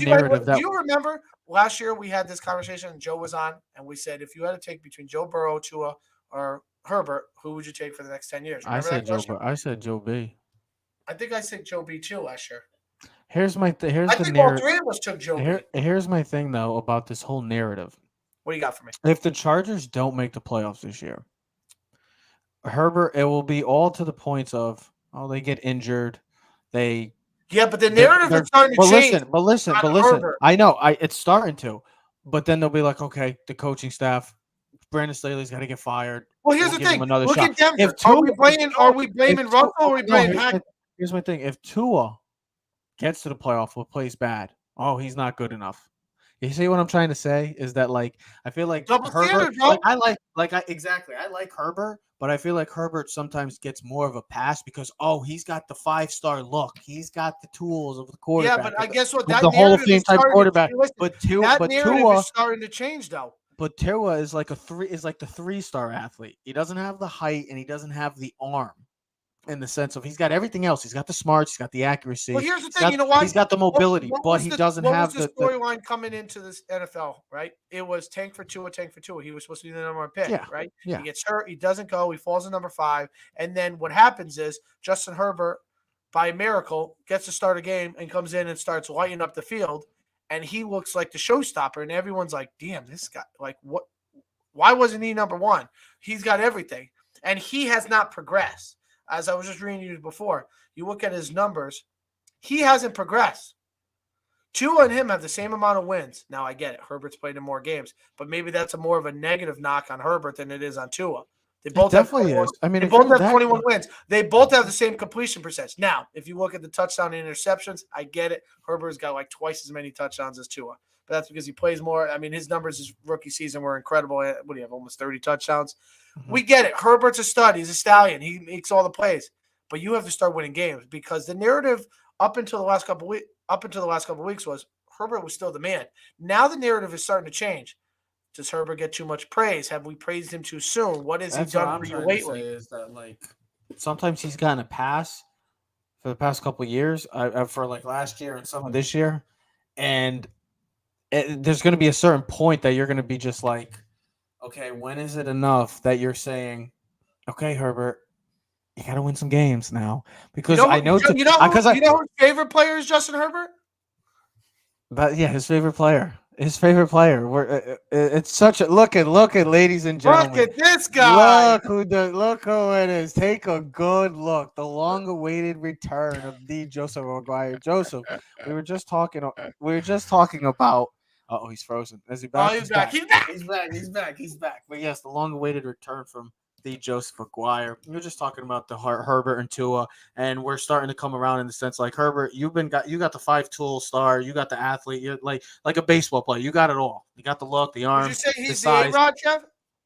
[SPEAKER 2] narrative
[SPEAKER 3] Do
[SPEAKER 2] that
[SPEAKER 3] you remember last year we had this conversation and Joe was on and we said if you had to take between Joe Burrow, Tua, or Herbert, who would you take for the next 10 years? Remember that question?
[SPEAKER 2] I said Joe B.
[SPEAKER 3] I think I said Joe B too last year.
[SPEAKER 2] Here's
[SPEAKER 3] I
[SPEAKER 2] the
[SPEAKER 3] think all
[SPEAKER 2] narrative.
[SPEAKER 3] 3 of us took Joe B.
[SPEAKER 2] Here's my thing though about this whole narrative.
[SPEAKER 3] What do you got for me?
[SPEAKER 2] If the Chargers don't make the playoffs this year, Herbert, it will be all to the points of they get injured, they
[SPEAKER 3] Yeah, but the
[SPEAKER 2] they're,
[SPEAKER 3] narrative
[SPEAKER 2] they're
[SPEAKER 3] is starting to change
[SPEAKER 2] but
[SPEAKER 3] on
[SPEAKER 2] listen.
[SPEAKER 3] Herbert.
[SPEAKER 2] I know it's starting to, but then they'll be like, okay, the coaching staff, Brandon Staley's got to get fired.
[SPEAKER 3] Well, here's
[SPEAKER 2] We'll
[SPEAKER 3] the
[SPEAKER 2] give him
[SPEAKER 3] thing.
[SPEAKER 2] another
[SPEAKER 3] Look
[SPEAKER 2] shot.
[SPEAKER 3] at Denver.
[SPEAKER 2] If
[SPEAKER 3] Are
[SPEAKER 2] Tua,
[SPEAKER 3] we blaming Russell or are we blaming Hackett?
[SPEAKER 2] here's my thing. If Tua gets to the playoff but plays bad, he's not good enough. You see what I'm trying to say is that like I feel like
[SPEAKER 3] Double
[SPEAKER 2] Herbert,
[SPEAKER 3] standard, bro.
[SPEAKER 2] exactly. I like Herbert, but I feel like Herbert sometimes gets more of a pass because he's got the 5-star look, he's got the tools of the
[SPEAKER 3] Yeah,
[SPEAKER 2] quarterback,
[SPEAKER 3] but I guess what
[SPEAKER 2] of
[SPEAKER 3] that
[SPEAKER 2] the Hall of
[SPEAKER 3] narrative
[SPEAKER 2] Fame
[SPEAKER 3] is
[SPEAKER 2] type
[SPEAKER 3] starting to
[SPEAKER 2] quarterback.
[SPEAKER 3] listen, that narrative is starting to change though.
[SPEAKER 2] But Tua is like the 3-star athlete. He doesn't have the height and he doesn't have the arm. In the sense of he's got everything else. He's got the smarts, he's got the accuracy,
[SPEAKER 3] Well, here's the thing. You know
[SPEAKER 2] he's
[SPEAKER 3] what?
[SPEAKER 2] got the mobility, but he doesn't
[SPEAKER 3] what was
[SPEAKER 2] have
[SPEAKER 3] the
[SPEAKER 2] the
[SPEAKER 3] storyline coming into this NFL? Right? It was tank for Tua. He was supposed to be the number 1 pick.
[SPEAKER 2] yeah,
[SPEAKER 3] Right?
[SPEAKER 2] yeah.
[SPEAKER 3] He gets hurt. He doesn't go. He falls to number 5. And then what happens is Justin Herbert, by miracle, gets to start a game and comes in and starts lighting up the field, and he looks like the showstopper. And everyone's like, "Damn, this guy! Like, what? Why wasn't he number 1? He's got everything." And he has not progressed. As I was just reading you before, you look at his numbers, he hasn't progressed. Tua and him have the same amount of wins. Now, I get it. Herbert's played in more games, but maybe that's more of a negative knock on Herbert than it is on Tua. They both have 21,
[SPEAKER 2] is. I mean,
[SPEAKER 3] they
[SPEAKER 2] it
[SPEAKER 3] both
[SPEAKER 2] goes
[SPEAKER 3] have
[SPEAKER 2] back
[SPEAKER 3] 21 wins. They both have the same completion percentage. Now, if you look at the touchdown and interceptions, I get it. Herbert's got like twice as many touchdowns as Tua. But that's because he plays more. I mean, his numbers his rookie season were incredible. What do you have, almost 30 touchdowns? Mm-hmm. We get it. Herbert's a stud. He's a stallion. He makes all the plays. But you have to start winning games because the narrative up until the last couple of weeks was Herbert was still the man. Now the narrative is starting to change. Does Herbert get too much praise? Have we praised him too soon? What has he done for you lately?
[SPEAKER 2] Is that like sometimes he's gotten a pass for the past couple of years, for like last year and some of this year, and there's going to be a certain point that you're going to be just like, okay, when is it enough that you're saying, okay, Herbert, you got to win some games now? Because
[SPEAKER 3] his favorite player is Justin Herbert.
[SPEAKER 2] But yeah, his favorite player. It's such a look at ladies and gentlemen.
[SPEAKER 3] Look at this guy.
[SPEAKER 2] Look who it is. Take a good look. The long-awaited return of the Joseph Maguire. Joseph, we were just talking about. He's frozen. Is he back?
[SPEAKER 3] Oh, he's back.
[SPEAKER 2] He's back. But yes, the long-awaited return from the Joseph McGuire. You're just talking about the Herbert and Tua, and we're starting to come around in the sense like Herbert, you got the 5-tool star, you got the athlete, you're like a baseball player, you got it all. You got the look, the
[SPEAKER 3] Would you
[SPEAKER 2] arm,
[SPEAKER 3] say
[SPEAKER 2] the
[SPEAKER 3] he's the
[SPEAKER 2] size.
[SPEAKER 3] A-Rod, Jeff?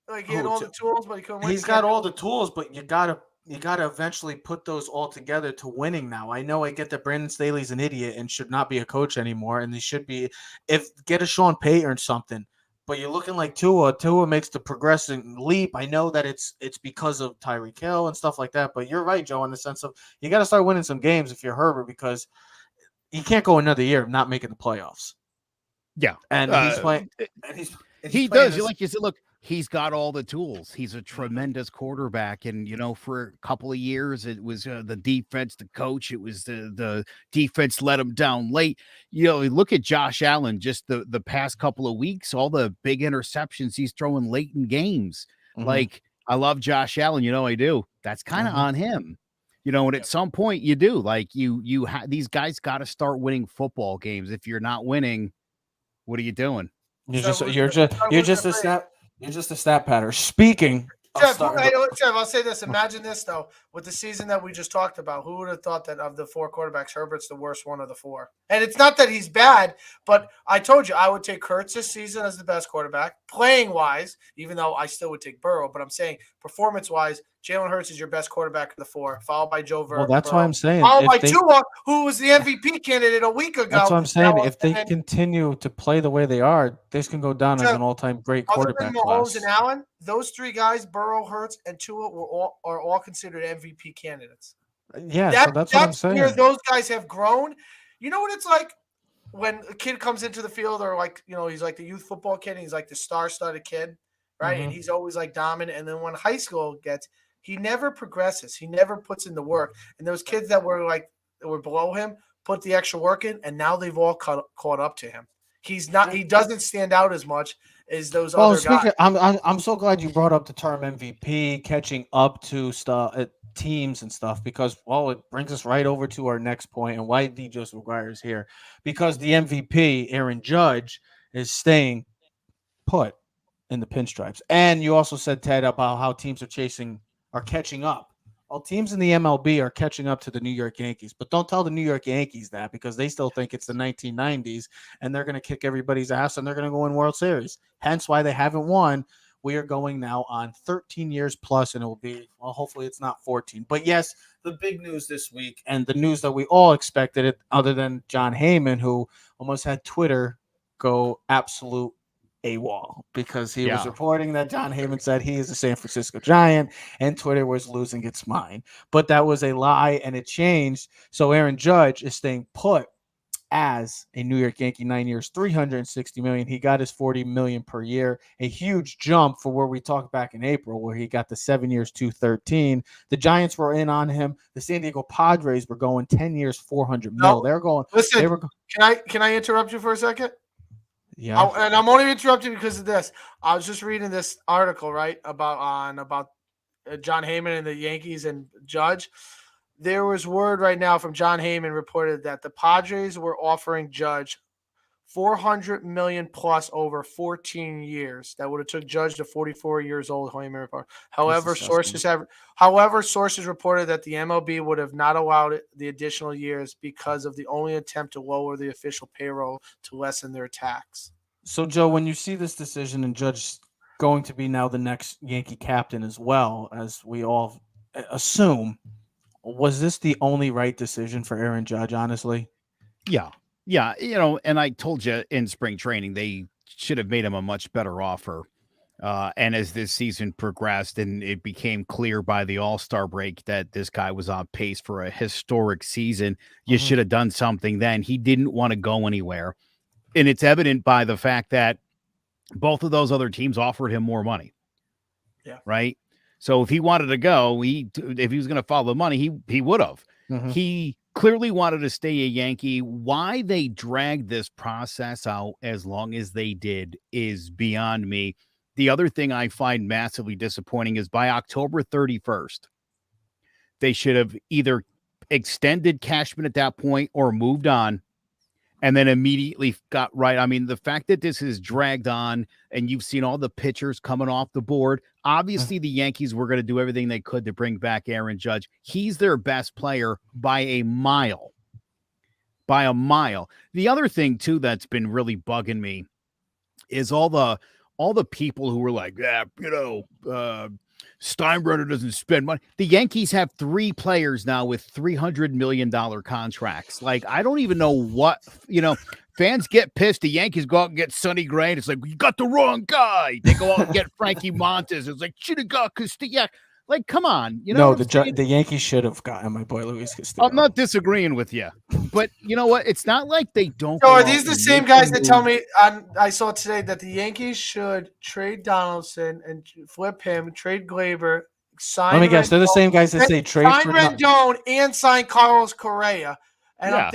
[SPEAKER 3] Like he had
[SPEAKER 2] Who?
[SPEAKER 3] all the tools, but he couldn't win.
[SPEAKER 2] He's got all the tools, but you gotta eventually put those all together to winning now. I know I get that Brandon Staley's an idiot and should not be a coach anymore, and he should be get a Sean Payton or something. But you're looking like Tua. Tua makes the progressing leap. I know that it's because of Tyreek Hill and stuff like that, but you're right, Joe, in the sense of you got to start winning some games if you're Herbert because you can't go another year not making the playoffs.
[SPEAKER 1] Yeah,
[SPEAKER 2] and he's playing. And
[SPEAKER 1] he does. Like you said, look, he's got all the tools. He's a tremendous quarterback. And, for a couple of years, it was the defense, the coach. It was the defense let him down late. Look at Josh Allen just the past couple of weeks, all the big interceptions he's throwing late in games. Mm-hmm. Like, I love Josh Allen. I do. That's kind of on him. And at some point you do. Like, these guys got to start winning football games. If you're not winning, what are you doing?
[SPEAKER 2] You're just a stat pattern. Speaking
[SPEAKER 3] Jeff, I'll say this. Imagine this, though. With the season that we just talked about, who would have thought that of the 4 quarterbacks, Herbert's the worst one of the 4? And it's not that he's bad, but I told you I would take Hurts this season as the best quarterback, playing-wise, even though I still would take Burrow. But I'm saying performance-wise, Jalen Hurts is your best quarterback of the 4, followed by Joe Burrow.
[SPEAKER 2] Well, that's why I'm saying.
[SPEAKER 3] Followed by Tua, who was the MVP candidate a week ago.
[SPEAKER 2] That's what I'm saying. If they continue to play the way they are, this can go down as an all-time great quarterback class.
[SPEAKER 3] Mahomes and Allen, those 3 guys, Burrow, Hurts, and Tua, are all considered MVP candidates.
[SPEAKER 2] Yeah, so that's what I'm saying.
[SPEAKER 3] Where those guys have grown. You know what it's like when a kid comes into the field, or he's like the youth football kid, and he's like the star-studded kid, right? Mm-hmm. And he's always like dominant. And then when high school gets, he never progresses. He never puts in the work. And those kids that were below him put the extra work in, and now they've all caught up to him. He doesn't stand out as much as those other guys.
[SPEAKER 2] I'm so glad you brought up the term MVP, catching up to teams and stuff, because it brings us right over to our next point and why D. Joseph McGuire is here. Because the MVP, Aaron Judge, is staying put in the Pinstripes. And you also said, Ted, about how teams are catching up. Well, teams in the MLB are catching up to the New York Yankees, but don't tell the New York Yankees that, because they still think it's the 1990s and they're going to kick everybody's ass and they're going to go in World Series. Hence why they haven't won. We are going now on 13 years plus, and it will be, hopefully it's not 14. But yes, the big news this week, and the news that we all expected it, other than John Heyman, who almost had Twitter go absolute AWOL, because he was reporting that John Heyman said he is a San Francisco Giant and Twitter was losing its mind. But that was a lie, and it changed. So Aaron Judge is staying put as a New York Yankee, 9 years, $360 million. He got his $40 million per year, a huge jump for where we talked back in April, where he got the 7 years, $213. The Giants were in on him. The San Diego Padres were going 10 years, $400 million. They're going.
[SPEAKER 3] Listen, can I interrupt you for a second?
[SPEAKER 2] Yeah,
[SPEAKER 3] and I'm only interrupting because of this. I was just reading this article, right, about John Heyman and the Yankees and Judge. There was word right now from John Heyman reported that the Padres were offering Judge $400 million plus over 14 years. That would have took Judge to 44 years old. Heyman reported. However, sources reported that the MLB would have not allowed the additional years because of the only attempt to lower the official payroll to lessen their tax.
[SPEAKER 2] So, Joe, when you see this decision and Judge going to be now the next Yankee captain as well, as we all assume, was this the only right decision for Aaron Judge, honestly?
[SPEAKER 1] Yeah. Yeah. And I told you in spring training, they should have made him a much better offer. And as this season progressed and it became clear by the All-Star break that this guy was on pace for a historic season, you should have done something then. He didn't want to go anywhere. And it's evident by the fact that both of those other teams offered him more money.
[SPEAKER 3] Yeah.
[SPEAKER 1] Right. So if he wanted to go, if he was going to follow the money, he would have. Mm-hmm. He clearly wanted to stay a Yankee. Why they dragged this process out as long as they did is beyond me. The other thing I find massively disappointing is by October 31st, they should have either extended Cashman at that point or moved on and then immediately got right. I mean, the fact that this is dragged on and you've seen all the pitchers coming off the board, obviously the Yankees were going to do everything they could to bring back Aaron Judge. He's their best player by a mile. By a mile. The other thing, too, that's been really bugging me is all the people who were like, yeah, Steinbrenner doesn't spend money. The Yankees have 3 players now with $300 million contracts. Like, I don't even know what, fans get pissed. The Yankees go out and get Sonny Gray. And it's like, you got the wrong guy. They go out and get Frankie Montes. It's like, should have got Castillo. Like, come on.
[SPEAKER 2] No, the Yankees should have gotten my boy Luis Castillo.
[SPEAKER 1] I'm not disagreeing with you. But you know what? It's not like they don't.
[SPEAKER 3] So are these the same guys that tell me I saw today that the Yankees should trade Donaldson and flip him, trade Glaber, sign
[SPEAKER 2] Let me guess, they're the same guys that say trade
[SPEAKER 3] sign
[SPEAKER 2] for
[SPEAKER 3] Rendon and sign Carlos Correa. And
[SPEAKER 1] Yeah.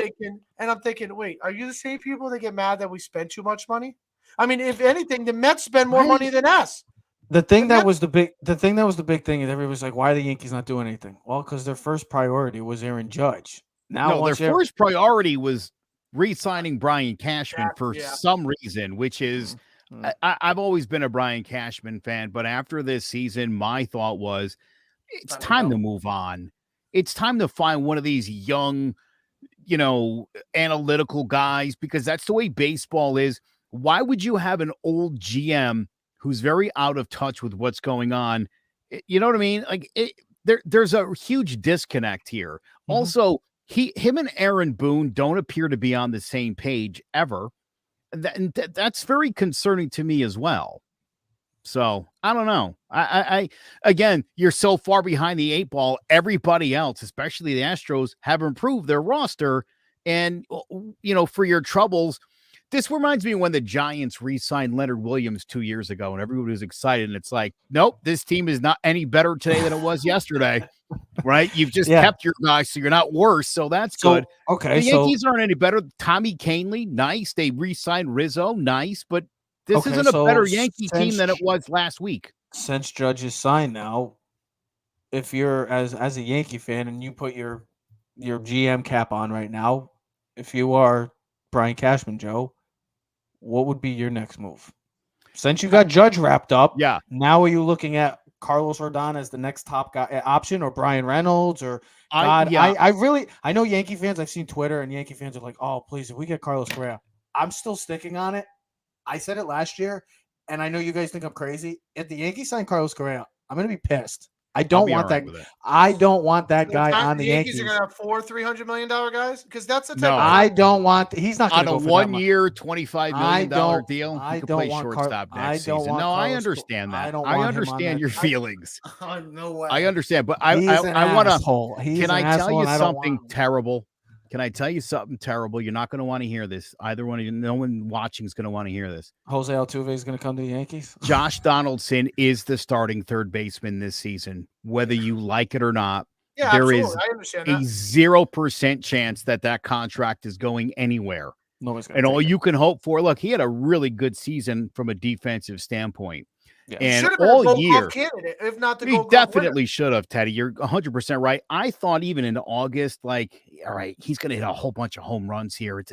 [SPEAKER 3] I'm thinking, wait, are you the same people that get mad that we spend too much money? I mean, if anything, the Mets spend more money than us.
[SPEAKER 2] The thing that was the big thing is everybody's like, why are the Yankees not doing anything? Well, because their first priority was Aaron Judge. Now
[SPEAKER 1] their first priority was re-signing Brian Cashman for some reason, which is I've always been a Brian Cashman fan, but after this season, my thought was it's time to move on. It's time to find one of these young, analytical guys, because that's the way baseball is. Why would you have an old GM who's very out of touch with what's going on? You know what I mean? Like there's a huge disconnect here. Mm-hmm. Also, him and Aaron Boone don't appear to be on the same page ever. That's very concerning to me as well. So I don't know. I again, you're so far behind the 8 ball. Everybody else, especially the Astros, have improved their roster. And, for your troubles, this reminds me when the Giants re-signed Leonard Williams 2 years ago and everybody was excited. And it's like, nope, this team is not any better today than it was yesterday, right? You've just kept your guys, so you're not worse. So that's good.
[SPEAKER 2] Okay.
[SPEAKER 1] The Yankees aren't any better. Tommy Kahnle, nice. They re-signed Rizzo, nice. But this isn't a better Yankee team than it was last week.
[SPEAKER 2] Since Judge is signed now, if you're as a Yankee fan and you put your GM cap on right now, if you are Brian Cashman, Joe, what would be your next move? Since you got Judge wrapped up, now are you looking at Carlos Rodon as the next top guy option, or Brian Reynolds, or I know Yankee fans, I've seen Twitter and Yankee fans are like, oh, please, if we get Carlos Correa, I'm still sticking on it. I said it last year, and I know you guys think I'm crazy. If the Yankees sign Carlos Correa, I'm going to be pissed. I don't want that. I don't want that guy on the Yankees.
[SPEAKER 3] Are going to have 4 $300 million guys, because that's the type.
[SPEAKER 2] No, I don't want. He's not
[SPEAKER 1] on a 1 year, $25 million deal.
[SPEAKER 2] I
[SPEAKER 1] don't
[SPEAKER 2] want
[SPEAKER 1] shortstop next season. No, I understand that. I understand your feelings.
[SPEAKER 3] No way.
[SPEAKER 1] I understand, but I want to. Can I tell you something terrible? Can I tell you something terrible? You're not going to want to hear this. Either one of you, no one watching is going to want to hear this.
[SPEAKER 2] Jose Altuve is going to come to the Yankees.
[SPEAKER 1] Josh Donaldson is the starting third baseman this season, whether you like it or not.
[SPEAKER 3] Yeah,
[SPEAKER 1] there
[SPEAKER 3] absolutely.
[SPEAKER 1] is
[SPEAKER 3] I understand
[SPEAKER 1] a 0% chance that contract is going anywhere. And all you can hope for, look, he had a really good season from a defensive standpoint.
[SPEAKER 3] Yeah.
[SPEAKER 1] And all year,
[SPEAKER 3] candidate, if not the
[SPEAKER 1] he definitely should have, Teddy. You're 100% right. I thought even in August, like, all right, he's going to hit a whole bunch of home runs here.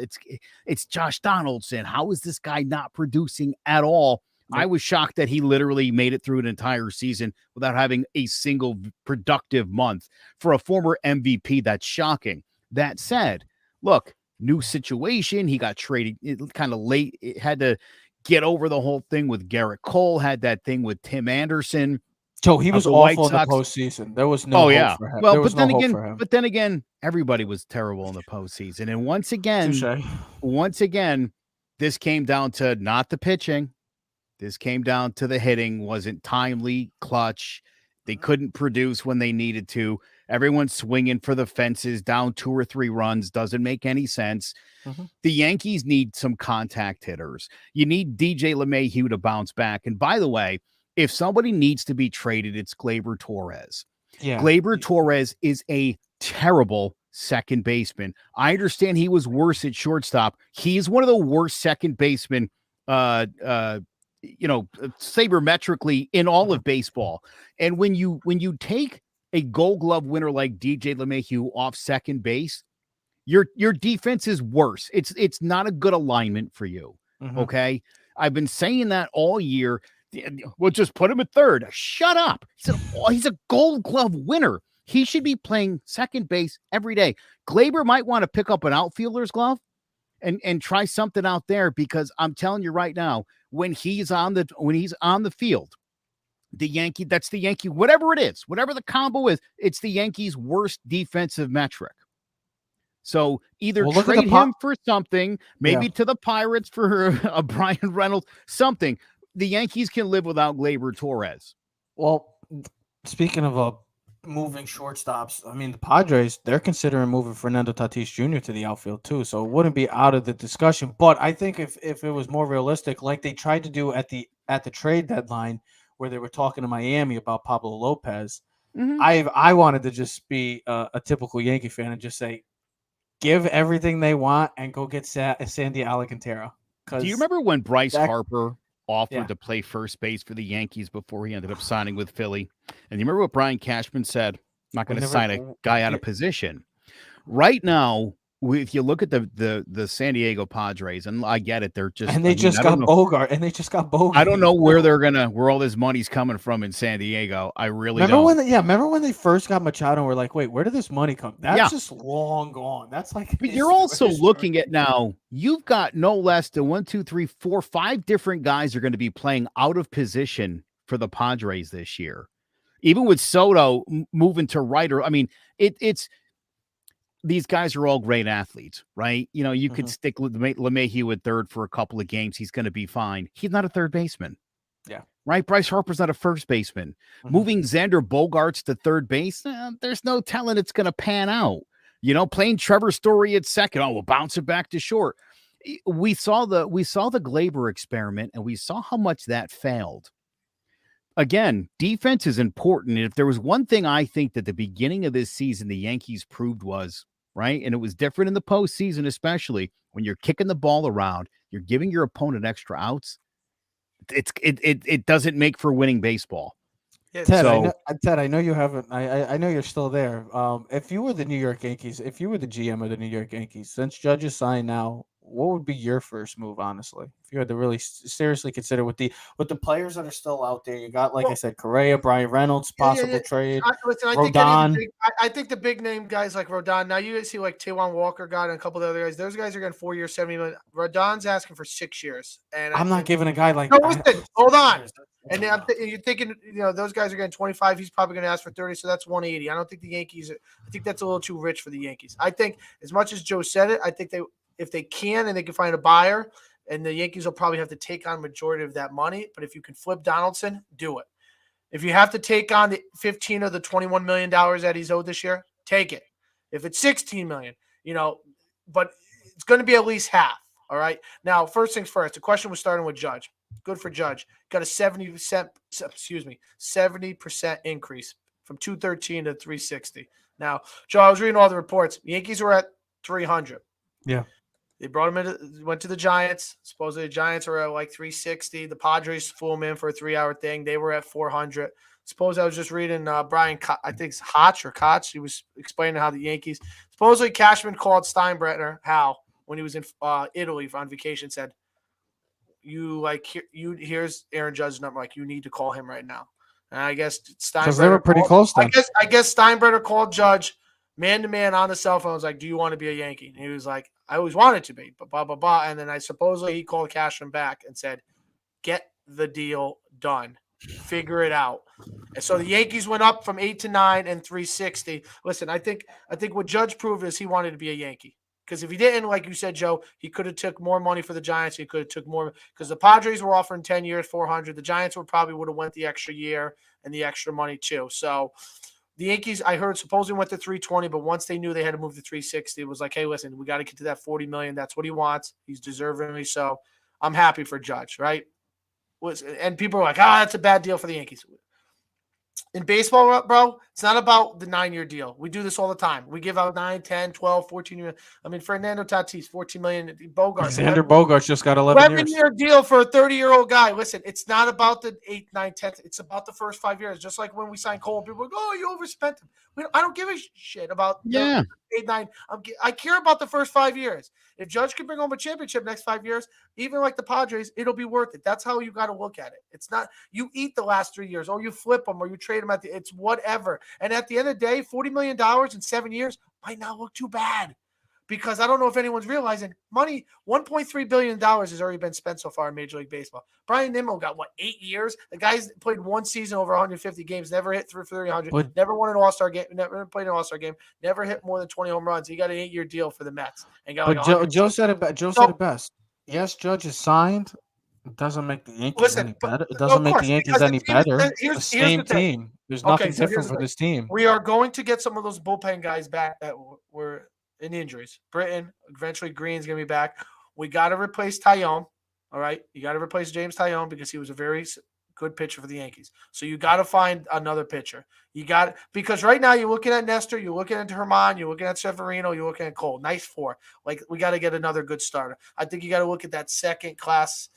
[SPEAKER 1] It's Josh Donaldson. How is this guy not producing at all? I was shocked that he literally made it through an entire season without having a single productive month. For a former MVP, that's shocking. That said, look, new situation. He got traded kind of late. It had to get over the whole thing with Garrett Cole, had that thing with Tim Anderson.
[SPEAKER 2] Joe, he was awful in the postseason. There was no hope for him.
[SPEAKER 1] Well, but then again, everybody was terrible in the postseason. And once again, this came down to not the pitching. This came down to the hitting. Wasn't timely, clutch. They couldn't produce when they needed to. Everyone's swinging for the fences, down 2 or 3 runs. Doesn't make any sense. Mm-hmm. The Yankees need some contact hitters. You need DJ LeMahieu to bounce back. And by the way, if somebody needs to be traded, it's Gleyber Torres. Yeah. Gleyber Torres is a terrible second baseman. I understand he was worse at shortstop. He's one of the worst second basemen, sabermetrically in all of baseball. And when you take a Gold Glove winner like DJ LeMahieu off second base, Your defense is worse. It's not a good alignment for you.
[SPEAKER 2] Mhm.
[SPEAKER 1] Okay. I've been saying that all year. We'll just put him at third. Shut up. He's a Gold Glove winner. He should be playing second base every day. Glaber might want to pick up an outfielder's glove and try something out there, because I'm telling you right now, when he's on the field, that's the Yankee, whatever it is, whatever the combo is, it's the Yankees' worst defensive metric. So either trade him for something, maybe to the Pirates for a Brian Reynolds, something. The Yankees can live without Gleyber Torres.
[SPEAKER 2] Well, speaking of moving shortstops, I mean, the Padres, they're considering moving Fernando Tatis Jr. to the outfield too, so it wouldn't be out of the discussion. But I think if it was more realistic, like they tried to do at the trade deadline, where they were talking to Miami about Pablo Lopez, I wanted to just be a typical Yankee fan and just say, give everything they want and go get Sandy Alcantara.
[SPEAKER 1] Do you remember when Bryce Harper offered to play first base for the Yankees before he ended up signing with Philly? And you remember what Brian Cashman said? I'm not going to sign a guy out of position. Right now, if you look at the San Diego Padres, and I get it, they're just
[SPEAKER 2] and they just got Bogart.
[SPEAKER 1] I don't know where all this money's coming from in San Diego. I really don't.
[SPEAKER 2] Remember when they first got Machado and we're like, wait, where did this money come? That's just long gone. That's like.
[SPEAKER 1] But you're also looking at now. You've got no less than 1, 2, 3, 4, 5 different guys are going to be playing out of position for the Padres this year. Even with Soto moving to right, I mean, it's. These guys are all great athletes, right? You know, you could stick LeMahieu at third for a couple of games. He's going to be fine. He's not a third baseman.
[SPEAKER 2] Yeah.
[SPEAKER 1] Right? Bryce Harper's not a first baseman. Moving Xander Bogaerts to third base, there's no telling it's going to pan out. You know, playing Trevor Story at second, we'll bounce it back to short. We saw the Gleyber experiment, and we saw how much that failed. Again, defense is important. And if there was one thing I think that the beginning of this season the Yankees proved was, right, and it was different in the postseason, especially when you're kicking the ball around, you're giving your opponent extra outs. It doesn't make for winning baseball.
[SPEAKER 2] Yeah, Ted, I know you haven't. I know you're still there. If you were the New York Yankees, if you were the GM of the New York Yankees, since Judge is signed now, what would be your first move, honestly? If you had to really seriously consider with the players that are still out there, you got, like I said, Correa, Brian Reynolds, possible trade.
[SPEAKER 3] Rodon. I think the big name guys like Rodon. Now you see like Taijuan Walker got and a couple of other guys. Those guys are getting 4 years, $70 million. Rodon's asking for 6 years, and
[SPEAKER 2] I'm not giving a guy like.
[SPEAKER 3] No, listen, hold on. And then you're thinking, those guys are getting 25. He's probably going to ask for 30, so that's 180. I don't think the Yankees. I think that's a little too rich for the Yankees. I think, as much as Joe said it, I think if they can and they can find a buyer, and the Yankees will probably have to take on majority of that money. But if you can flip Donaldson, do it. If you have to take on the 15 of the $21 million that he's owed this year, take it. If it's 16 million, but it's going to be at least half. All right. Now, first things first, the question was starting with Judge. Good for Judge. Got a 70% increase from 213 to 360. Now, Joe, I was reading all the reports. The Yankees were at 300.
[SPEAKER 2] Yeah.
[SPEAKER 3] They brought him in, went to the Giants. Supposedly the Giants are at like 360. The Padres flew him in for a 3-hour thing. They were at 400. Suppose I was just reading Brian, I think it's Koch. He was explaining how the Yankees, supposedly Cashman called Steinbrenner, when he was in Italy on vacation, said, here's Aaron Judge's number. Like, you need to call him right now. And I guess Steinbrenner,
[SPEAKER 2] because they were pretty close then.
[SPEAKER 3] I guess Steinbrenner called Judge man to man on the cell phone. Was like, do you want to be a Yankee? And he was like, I always wanted to be, but blah, blah, blah. And then supposedly he called Cashman back and said, get the deal done. Figure it out. And so the Yankees went up from 8 to 9 and 360. Listen, I think what Judge proved is he wanted to be a Yankee. Because if he didn't, like you said, Joe, he could have took more money for the Giants. He could have took more, because the Padres were offering 10 years, 400. The Giants would have went the extra year and the extra money too. So the Yankees, I heard, supposedly went to 320, but once they knew they had to move to 360, it was like, hey, listen, we got to get to that 40 million. That's what he wants. He's deserving. So I'm happy for Judge, right? And people are like, that's a bad deal for the Yankees. In baseball, bro, it's not about the 9-year deal. We do this all the time. We give out 9, 10, 12, 14 years. I mean, Fernando Tatis, 14 million. Bogarts.
[SPEAKER 2] Alexander Bogarts just got 11 years.
[SPEAKER 3] 11-year deal for a 30-year-old guy. Listen, it's not about the 8, 9, 10. It's about the first 5 years. Just like when we signed Cole, people go, "Oh, you overspent him." I don't give a shit about the 8, 9. I care about the first 5 years. If Judge can bring home a championship next 5 years, even like the Padres, it'll be worth it. That's how you got to look at it. It's not you eat the last 3 years, or you flip them, or you trade them at the. It's whatever. And at the end of the day, $40 million in 7 years might not look too bad. Because I don't know if anyone's realizing money, $1.3 billion has already been spent so far in Major League Baseball. Brian Nimmo got, 8 years? The guy's played one season over 150 games, never hit through 300, never won an All-Star game, never played an All-Star game, never hit more than 20 home runs. He got an 8-year deal for the Mets. And got
[SPEAKER 2] Joe said it best. Yes, Judge is signed. It doesn't make the Yankees any better. It doesn't make the Yankees any better. Here's the same team. There's nothing different for this team.
[SPEAKER 3] We are going to get some of those bullpen guys back that were – in injuries. Britton, eventually Green's going to be back. We got to replace Tyone, all right? You got to replace James Tyone because he was a very good pitcher for the Yankees. So you got to find another pitcher. Because right now you're looking at Nestor, you're looking at Herman, you're looking at Severino, you're looking at Cole. Nice 4. We got to get another good starter. I think you got to look at that second class.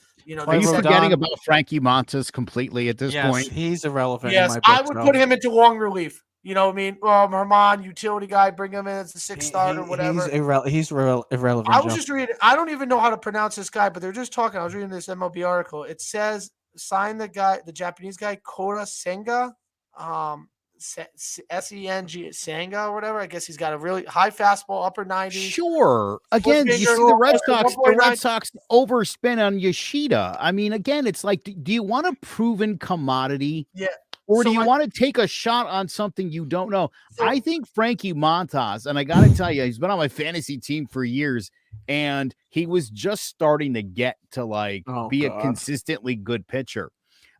[SPEAKER 1] Are you forgetting about Frankie Montas completely at this point?
[SPEAKER 2] He's irrelevant.
[SPEAKER 3] Yes, I would put him into long relief. You know what I mean? Herman, utility guy, bring him in as the 6th starter, whatever.
[SPEAKER 2] He's irrelevant.
[SPEAKER 3] I was just reading. I don't even know how to pronounce this guy, but they're just talking. I was reading this MLB article. It says sign the Japanese guy, Kota Senga, S-E-N-G, Senga or whatever. I guess he's got a really high fastball, upper 90s.
[SPEAKER 1] Sure. Again, you see the Red Sox overspin on Yoshida. I mean, again, it's like, do you want a proven commodity?
[SPEAKER 3] Yeah.
[SPEAKER 1] Or do you want to take a shot on something you don't know? I think Frankie Montas, and I got to tell you, he's been on my fantasy team for years, and he was just starting to get to be a consistently good pitcher.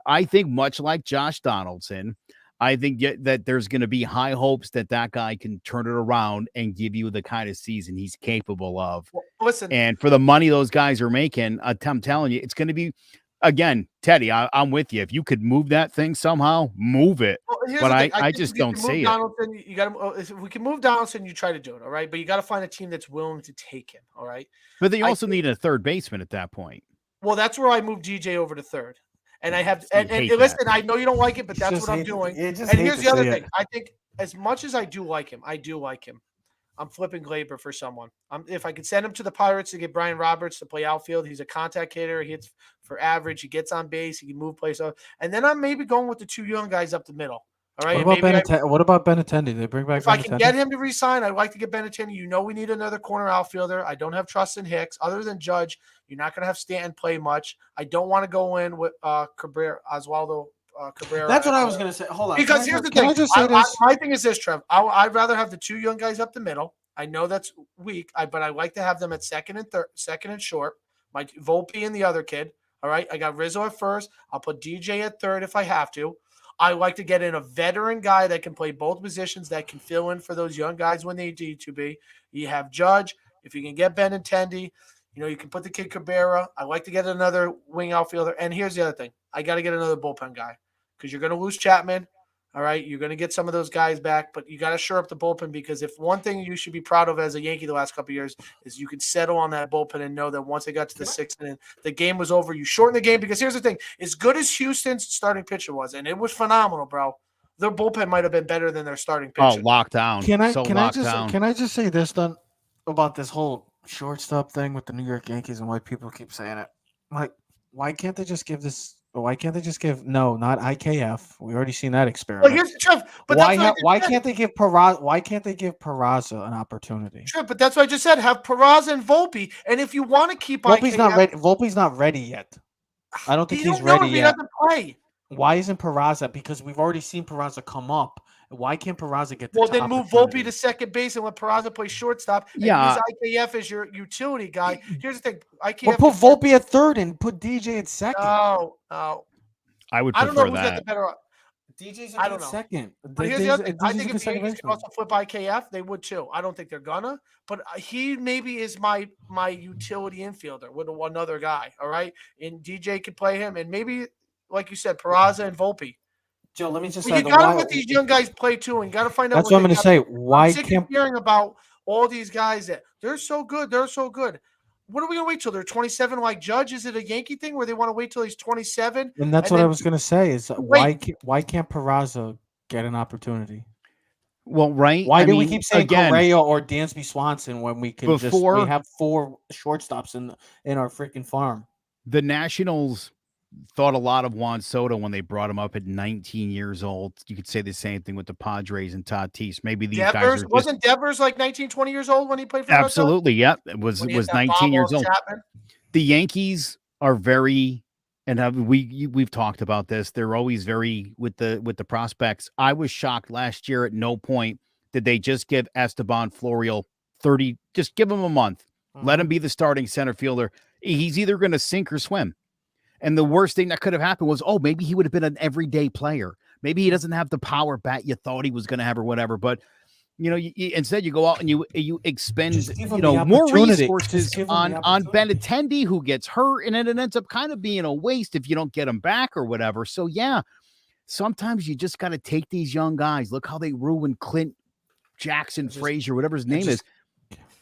[SPEAKER 1] I think much like Josh Donaldson, I think that there's going to be high hopes that guy can turn it around and give you the kind of season he's capable of.
[SPEAKER 3] Well, listen,
[SPEAKER 1] and for the money those guys are making, I'm telling you, it's going to be. Again, Teddy, I'm with you. If you could move that thing somehow, move it.
[SPEAKER 3] Well,
[SPEAKER 1] but I just don't see it.
[SPEAKER 3] You got if we can move Donaldson, you try to do it, all right? But you got to find a team that's willing to take him, all right?
[SPEAKER 1] But they also need a third baseman at that point.
[SPEAKER 3] Well, that's where I moved DJ over to third. And I have and listen, I know you don't like it, but that's what I'm doing. And here's the other thing. I think as much as I do like him, I'm flipping Glaber for someone. If I could send him to the Pirates to get Brian Roberts to play outfield, he's a contact hitter. He hits for average. He gets on base. He can move plays. And then I'm maybe going with the 2 young guys up the middle. All right.
[SPEAKER 2] What about Benintendi? They bring back.
[SPEAKER 3] If I can get him to resign, I'd like to get Benintendi. You know, we need another corner outfielder. I don't have trust in Hicks. Other than Judge, you're not going to have Stanton play much. I don't want to go in with Oswaldo Cabrera.
[SPEAKER 2] That's what I was going to say. Hold on.
[SPEAKER 3] Because here's the thing. My thing is this, Trev. I'd rather have the 2 young guys up the middle. I know that's weak, but I like to have them at second and short. My Volpe and the other kid. All right. I got Rizzo at first. I'll put DJ at third if I have to. I like to get in a veteran guy that can play both positions, that can fill in for those young guys when they need to be. You have Judge. If you can get Benintendi, you can put the kid Cabrera. I like to get another wing outfielder. And here's the other thing. I got to get another bullpen guy because you're going to lose Chapman. All right, you're going to get some of those guys back, but you got to shore up the bullpen because if one thing you should be proud of as a Yankee the last couple of years is you could settle on that bullpen and know that once they got to the 6th inning, the game was over. You shorten the game because here's the thing. As good as Houston's starting pitcher was, and it was phenomenal, bro, their bullpen might have been better than their starting pitcher.
[SPEAKER 1] Oh, locked down.
[SPEAKER 2] Can I just say this then about this whole shortstop thing with the New York Yankees and why people keep saying it? Like, why can't they just give not IKF? We already seen that experiment.
[SPEAKER 3] Well, here's the truth. But
[SPEAKER 2] why can't they give Peraza an opportunity?
[SPEAKER 3] Sure, but that's what I just said. Have Peraza and Volpe, and if you want to keep
[SPEAKER 2] Volpe's not ready. Volpe's not ready yet. I don't think he's ready yet.
[SPEAKER 3] He doesn't play.
[SPEAKER 2] Why isn't Peraza? Because we've already seen Peraza come up. Why can't Peraza get the
[SPEAKER 3] Well, then move Volpe to second base and let Peraza play shortstop. And use IKF as your utility guy. Here's the thing.
[SPEAKER 2] Or put Volpe at third and put DJ at second.
[SPEAKER 3] No.
[SPEAKER 1] I would prefer
[SPEAKER 3] I don't know who's
[SPEAKER 1] that.
[SPEAKER 3] got the better.
[SPEAKER 2] DJ's at second.
[SPEAKER 3] But here's the other thing. I think if the Yankees can also flip IKF, they would too. I don't think they're gonna. But he maybe is my utility infielder with another guy. All right, and DJ could play him, and maybe like you said, Peraza and Volpe.
[SPEAKER 2] Joe, let me just
[SPEAKER 3] But
[SPEAKER 2] say
[SPEAKER 3] you got to let these young guys play too, and got to find out.
[SPEAKER 2] That's what I'm going to say. Why
[SPEAKER 3] I'm sick
[SPEAKER 2] can't
[SPEAKER 3] of hearing about all these guys that they're so good, they're so good. What are we going to wait till they're 27 like Judge? Is it a Yankee thing where they want to wait till he's 27?
[SPEAKER 2] And that's what I was going to say is why can't Peraza get an opportunity?
[SPEAKER 1] Well, right.
[SPEAKER 2] Why do we keep saying
[SPEAKER 1] again,
[SPEAKER 2] Correa or Dansby Swanson when we can
[SPEAKER 1] before,
[SPEAKER 2] we have 4 shortstops in our freaking farm?
[SPEAKER 1] The Nationals thought a lot of Juan Soto when they brought him up at 19 years old. You could say the same thing with the Padres and Tatis. Maybe these guys are
[SPEAKER 3] wasn't Devers like 19, 20 years old when he played for the Red Sox?
[SPEAKER 1] Absolutely, yep. It was 19 years old.
[SPEAKER 3] Chapman.
[SPEAKER 1] The Yankees are very, and we've talked about this. They're always very with the prospects. I was shocked last year. At no point did they just give Esteban Florial 30. Just give him a month. Let him be the starting center fielder. He's either going to sink or swim. And the worst thing that could have happened was, maybe he would have been an everyday player. Maybe he doesn't have the power bat you thought he was going to have or whatever. But, instead you go out and you expend, more resources on Benintendi, who gets hurt, and then it ends up kind of being a waste if you don't get him back or whatever. So, yeah, sometimes you just got to take these young guys. Look how they ruined Clint Jackson Frazier, whatever his name is.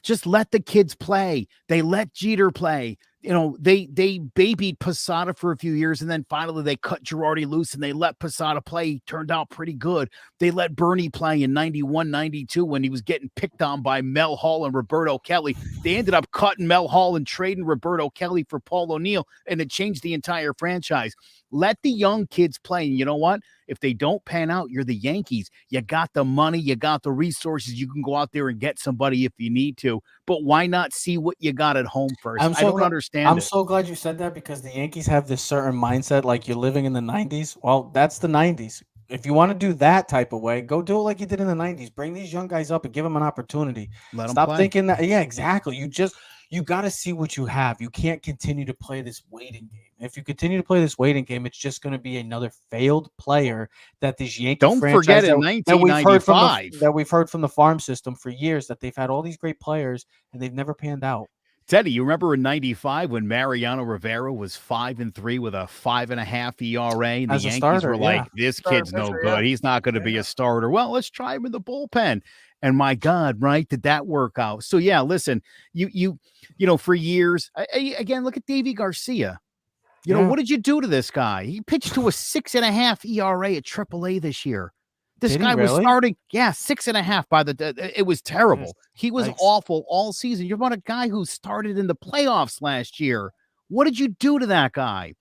[SPEAKER 1] Just let the kids play. They let Jeter play. They babied Posada for a few years, and then finally they cut Girardi loose and they let Posada play. He turned out pretty good. They let Bernie play in 91, 92 when he was getting picked on by Mel Hall and Roberto Kelly. They ended up cutting Mel Hall and trading Roberto Kelly for Paul O'Neill, and it changed the entire franchise. Let the young kids play. And you know what? If they don't pan out, you're the Yankees. You got the money. You got the resources. You can go out there and get somebody if you need to. But why not see what you got at home first? I don't understand.
[SPEAKER 2] I'm so glad you said that, because the Yankees have this certain mindset like you're living in the 90s. Well, that's the 90s. If you want to do that type of way, go do it like you did in the 90s. Bring these young guys up and give them an opportunity. Stop thinking that. Yeah, exactly. You got to see what you have. You can't continue to play this waiting game. If you continue to play this waiting game, it's just going to be another failed player that these Yankees
[SPEAKER 1] don't forget in 1995
[SPEAKER 2] that we've heard from the farm system for years, that they've had all these great players and they've never panned out.
[SPEAKER 1] Teddy, you remember in 95 when Mariano Rivera was 5-3 with a 5.5 ERA, and the Yankees were like, this kid's no good. He's not going to be a starter. Well, let's try him in the bullpen. And my God, right? Did that work out? So yeah, listen, you for years, again, look at Davy Garcia. What did you do to this guy? He pitched to a 6.5 ERA at AAA this year. This guy was starting, 6.5 it was terrible. He was awful all season. You're about a guy who started in the playoffs last year. What did you do to that guy?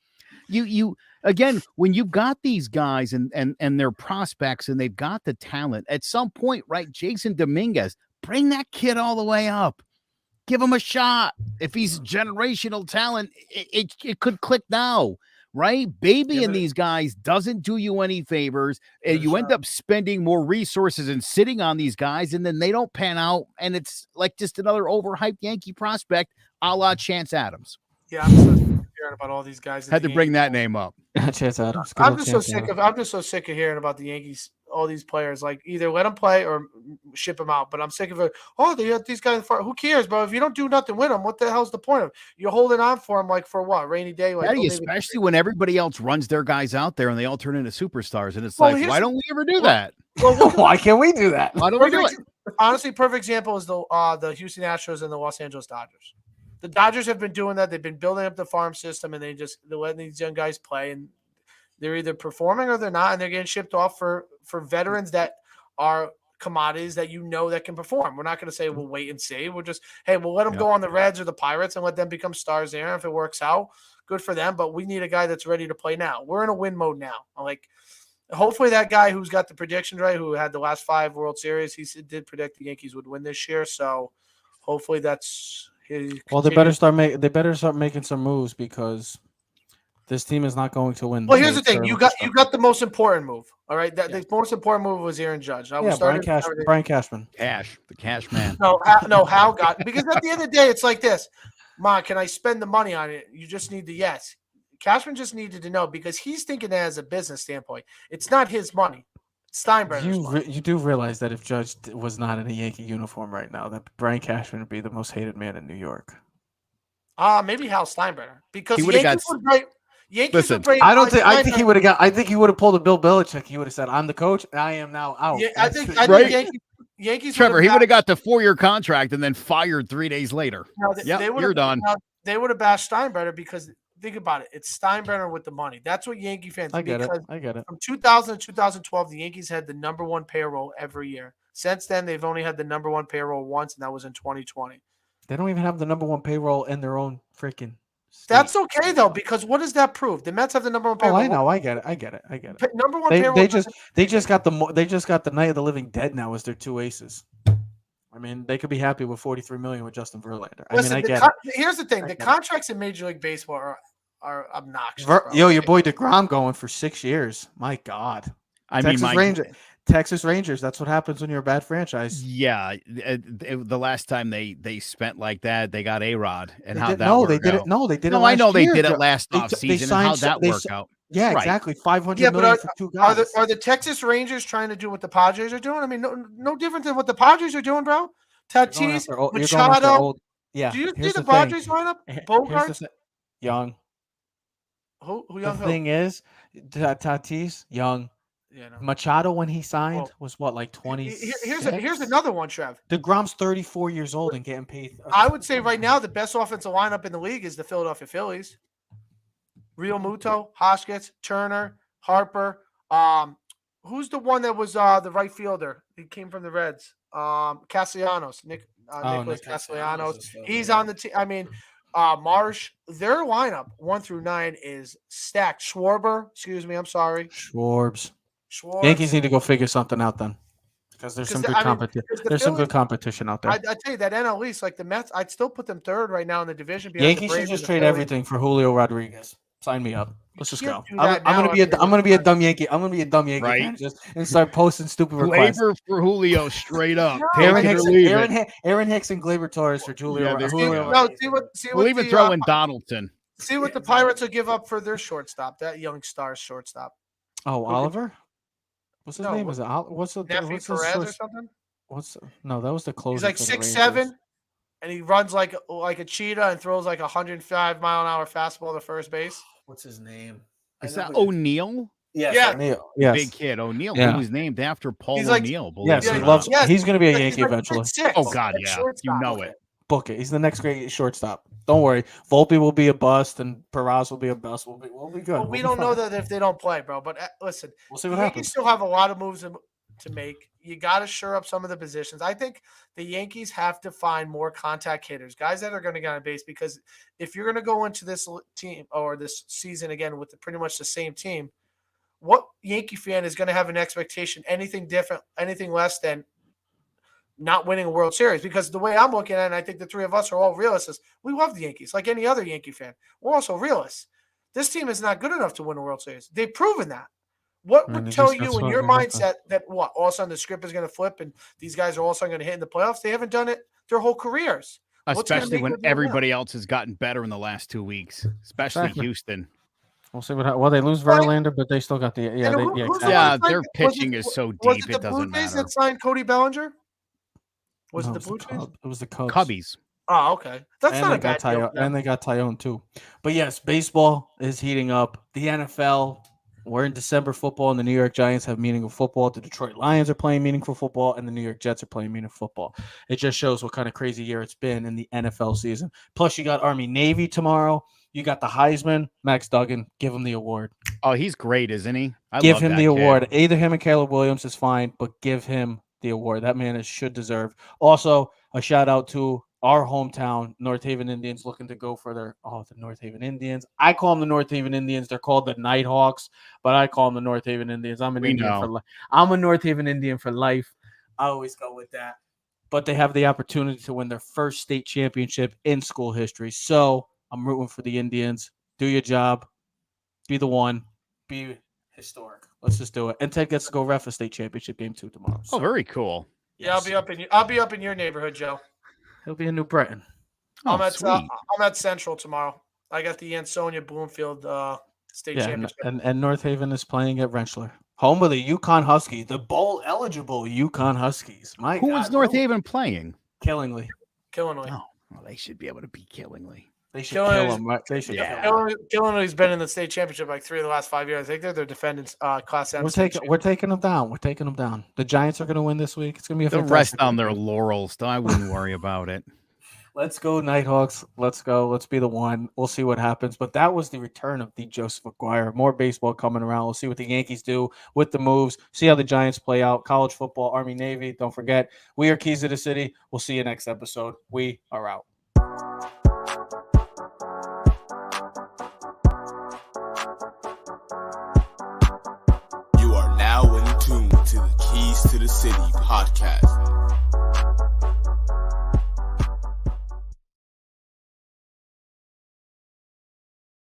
[SPEAKER 1] You again, when you've got these guys and their prospects and they've got the talent, at some point, right? Jason Dominguez, bring that kid all the way up. Give him a shot. If he's generational talent, it could click now. Right? Babying these guys doesn't do you any favors. You end up spending more resources and sitting on these guys, and then they don't pan out, and it's like just another overhyped Yankee prospect a la Chance Adams.
[SPEAKER 3] Yeah, I'm so hearing about all these guys.
[SPEAKER 1] Had to bring that name up.
[SPEAKER 2] Chance Adams.
[SPEAKER 3] I'm just so sick of hearing about the Yankees, all these players. Like, either let them play or ship them out. But I'm sick of it. They got these guys. Who cares, bro? If you don't do nothing with them, what the hell's the point of it? You're holding on for them, like, for what? Rainy day? Like,
[SPEAKER 1] especially when everybody else runs their guys out there and they all turn into superstars. And it's why don't we ever do that?
[SPEAKER 2] Why can't we do that?
[SPEAKER 1] Why don't we do it?
[SPEAKER 3] Honestly, perfect example is the Houston Astros and the Los Angeles Dodgers. The Dodgers have been doing that. They've been building up the farm system, and they're letting these young guys play, and they're either performing or they're not, and they're getting shipped off for veterans that are commodities that that can perform. We're not going to say we'll wait and see. We'll just, we'll let them go on the Reds or the Pirates and let them become stars there. And if it works out, good for them. But we need a guy that's ready to play now. We're in a win mode now. Hopefully that guy who's got the predictions right, who had the last 5 World Series, he did predict the Yankees would win this year. So hopefully that's his.
[SPEAKER 2] Well, they better start making some moves, because this team is not going to win.
[SPEAKER 3] Well, here's the thing: you got the most important move. All right, the most important move was Aaron Judge.
[SPEAKER 2] Brian Cashman,
[SPEAKER 1] the cash man.
[SPEAKER 3] No, Hal got, because at the end of the day, it's like this. Ma, can I spend the money on it? You just need the yes. Cashman just needed to know, because he's thinking that as a business standpoint. It's not his money. Steinbrenner's money.
[SPEAKER 2] You do realize that if Judge was not in a Yankee uniform right now, that Brian Cashman would be the most hated man in New York.
[SPEAKER 3] Maybe Hal Steinbrenner, because Yankees
[SPEAKER 1] Listen,
[SPEAKER 3] would bring.
[SPEAKER 2] I don't think. I think he would have got. I think he would have pulled a Bill Belichick. He would have said, "I'm the coach. And I am now out."
[SPEAKER 3] Yeah, I think
[SPEAKER 1] Right?
[SPEAKER 3] Yankees.
[SPEAKER 1] Trevor, he would have got the 4-year contract and then fired 3 days later.
[SPEAKER 3] They
[SPEAKER 1] You're done.
[SPEAKER 3] They would have bashed Steinbrenner because think about it. It's Steinbrenner with the money. That's what Yankee fans.
[SPEAKER 2] I get it.
[SPEAKER 3] From 2000 to 2012, the Yankees had the number one payroll every year. Since then, they've only had the number one payroll once, and that was in 2020.
[SPEAKER 2] They don't even have the number one payroll in their own freaking state.
[SPEAKER 3] That's okay though, because what does that prove? The Mets have the number one payroll.
[SPEAKER 2] Oh, I know. I get it.
[SPEAKER 3] Number one
[SPEAKER 2] They
[SPEAKER 3] payroll.
[SPEAKER 2] just got the Night of the Living Dead now as their two aces. I mean, they could be happy with $43 million with Justin Verlander.
[SPEAKER 3] Listen,
[SPEAKER 2] I get it.
[SPEAKER 3] Here's the thing: the contracts in Major League Baseball are obnoxious.
[SPEAKER 2] Your boy DeGrom going for 6 years. My God. Texas Rangers. That's what happens when you're a bad franchise.
[SPEAKER 1] Yeah, the last time they spent like that, they got A-Rod, and how that
[SPEAKER 2] they did it. No, they did it.
[SPEAKER 1] No, I know they
[SPEAKER 2] year.
[SPEAKER 1] did it last offseason. And how'd that work out?
[SPEAKER 2] Yeah,
[SPEAKER 1] Right.
[SPEAKER 2] exactly. $500 million for 2 guys.
[SPEAKER 3] Are the Texas Rangers trying to do what the Padres are doing? I mean, no different than what the Padres are doing, bro. Tatis, Machado.
[SPEAKER 2] Yeah.
[SPEAKER 3] Do you see the Padres lineup? Bogarts,
[SPEAKER 2] Young.
[SPEAKER 3] Who young?
[SPEAKER 2] The thing is, Tatis, young.
[SPEAKER 3] Yeah, no.
[SPEAKER 2] Machado, when he signed, was what, like 20?
[SPEAKER 3] Here's another one, Trev.
[SPEAKER 2] DeGrom's 34 years old and getting paid.
[SPEAKER 3] I would say right now the best offensive lineup in the league is the Philadelphia Phillies. Real Muto, Hoskins, Turner, Harper. Who's the one that was the right fielder? He came from the Reds. Castellanos, Nicholas Castellanos. He's on the team. I mean, Marsh. Their lineup 1 through 9 is stacked. Schwarber. Excuse me. I'm sorry.
[SPEAKER 2] Schwarbs. Yankees need to go figure something out then, because there's some good competition. There's some good competition out there.
[SPEAKER 3] I tell you that NL East, like the Mets, I'd still put them third right now in the division.
[SPEAKER 2] Yankees should just trade everything for Julio Rodriguez. Sign me up. Let's just go. I'm gonna be a dumb Yankee. I'm gonna be a dumb Yankee fan and start posting stupid requests.
[SPEAKER 1] Gleyber for Julio, straight up.
[SPEAKER 2] Aaron Hicks and Gleyber Torres for Julio.
[SPEAKER 1] We'll even throw in Donaldson.
[SPEAKER 3] See what the Pirates will give up for their shortstop, that young Stars shortstop.
[SPEAKER 2] Oh, Oliver. What's his name? Is it
[SPEAKER 3] what's Perez or something?
[SPEAKER 2] No, that was the closer.
[SPEAKER 3] He's like 6'7", and he runs like a cheetah and throws like 105-mile-an-hour fastball to first base.
[SPEAKER 2] What's his name?
[SPEAKER 1] Is that O'Neal?
[SPEAKER 3] Yeah.
[SPEAKER 2] O'Neal. Yes.
[SPEAKER 1] Big kid O'Neal. He was named after Paul O'Neal.
[SPEAKER 2] Yes, he loves. He's going to be a Yankee eventually.
[SPEAKER 1] Oh God, yeah, you know it.
[SPEAKER 2] Book it. He's the next great shortstop. Don't worry. Volpe will be a bust, and Perez will be a bust. We'll be good.
[SPEAKER 3] Well, we don't know that if they don't play, bro. But listen,
[SPEAKER 2] we'll see what happens.
[SPEAKER 3] You still have a lot of moves to make. You got to shore up some of the positions. I think the Yankees have to find more contact hitters, guys that are going to get on base. Because if you're going to go into this team or this season again with pretty much the same team, what Yankee fan is going to have an expectation, anything different, anything less than not winning a World Series? Because the way I'm looking at it, and I think the three of us are all realists, we love the Yankees like any other Yankee fan. We're also realists. This team is not good enough to win a World Series. They've proven that. What would tell you in your mindset that all of a sudden the script is going to flip and these guys are all of a sudden going to hit in the playoffs? They haven't done it their whole careers.
[SPEAKER 1] Especially when everybody else has gotten better in the last 2 weeks, especially Houston.
[SPEAKER 2] We'll see what. Well, they lose Verlander, but they still got the
[SPEAKER 1] their pitching is so deep it doesn't matter.
[SPEAKER 3] Was it the Blue Jays that signed Cody Bellinger? Was it the Blue Jays?
[SPEAKER 2] It was the Cubs.
[SPEAKER 1] Cubbies.
[SPEAKER 3] Oh, okay. That's not a bad deal.
[SPEAKER 2] And they got Tyone too. But yes, baseball is heating up. The NFL. We're in December football, and the New York Giants have meaningful football. The Detroit Lions are playing meaningful football, and the New York Jets are playing meaningful football. It just shows what kind of crazy year it's been in the NFL season. Plus, you got Army-Navy tomorrow. You got the Heisman. Max Duggan, give him the award.
[SPEAKER 1] Oh, he's great, isn't he?
[SPEAKER 2] Give him the award. Either him and Caleb Williams is fine, but give him the award. That man should deserve. Also, a shout-out to our hometown, North Haven Indians, looking to go for the North Haven Indians. I call them the North Haven Indians. They're called the Nighthawks, but I call them the North Haven Indians. I'm a North Haven Indian for life. I always go with that. But they have the opportunity to win their first state championship in school history. So I'm rooting for the Indians. Do your job. Be the one. Be historic. Let's just do it. And Ted gets to go ref a state championship game 2 tomorrow.
[SPEAKER 1] So. Oh, very cool.
[SPEAKER 3] Yeah,
[SPEAKER 2] yes.
[SPEAKER 3] I'll be up in your neighborhood, Joe.
[SPEAKER 2] He'll be in New Britain.
[SPEAKER 3] I'm at Central tomorrow. I got the Ansonia Bloomfield state championship.
[SPEAKER 2] And North Haven is playing at Rentschler. Home of the Yukon Huskies, the bowl-eligible Yukon Huskies.
[SPEAKER 1] Who is North Haven playing?
[SPEAKER 2] Killingly.
[SPEAKER 3] Killingly.
[SPEAKER 1] Oh, well, they should be able to beat Killingly.
[SPEAKER 2] They should kill him. Right? They should kill him.
[SPEAKER 3] Gillen, who's been in the state championship like 3 of the last 5 years. I think they're their defendants. Class M.
[SPEAKER 2] We're taking them down. We're taking them down. The Giants are going to win this week. It's going to be a
[SPEAKER 1] They'll rest on their laurels. I wouldn't worry about it.
[SPEAKER 2] Let's go, Nighthawks. Let's go. Let's be the one. We'll see what happens. But that was the return of the Joseph McGuire. More baseball coming around. We'll see what the Yankees do with the moves. See how the Giants play out. College football, Army, Navy. Don't forget, we are Keys of the City. We'll see you next episode. We are out.
[SPEAKER 4] You are now in tune to the Keys to the City podcast.